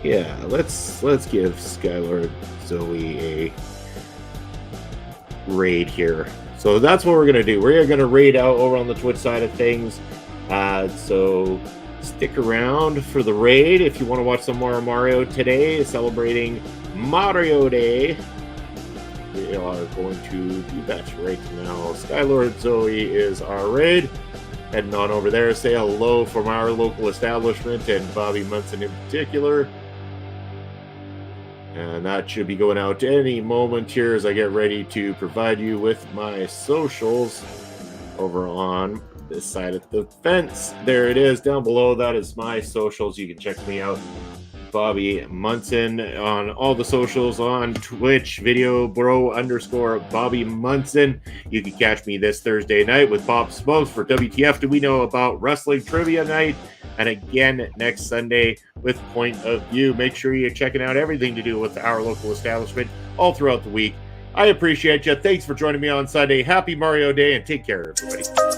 Yeah, let's give Skylord Zoe a raid here. So that's what we're gonna do. We're gonna raid out over on the Twitch side of things. So stick around for the raid if you want to watch some more Mario today, celebrating Mario Day. We are going to do that right now. Skylord Zoe is our raid. Heading on over there, say hello from our local establishment and Bobby Munson in particular. And that should be going out any moment here as I get ready to provide you with my socials over on this side of the fence. There it is down below. That is my socials. You can check me out, Bobby Munson, on all the socials on Twitch, video bro _ Bobby Munson. You can catch me this Thursday night with Bob Smokes for WTF Do We Know About Wrestling Trivia Night, and again next Sunday with Point of View. Make sure you're checking out everything to do with our local establishment all throughout the week. I appreciate you. Thanks for joining me on Sunday. Happy Mario Day, and take care, everybody.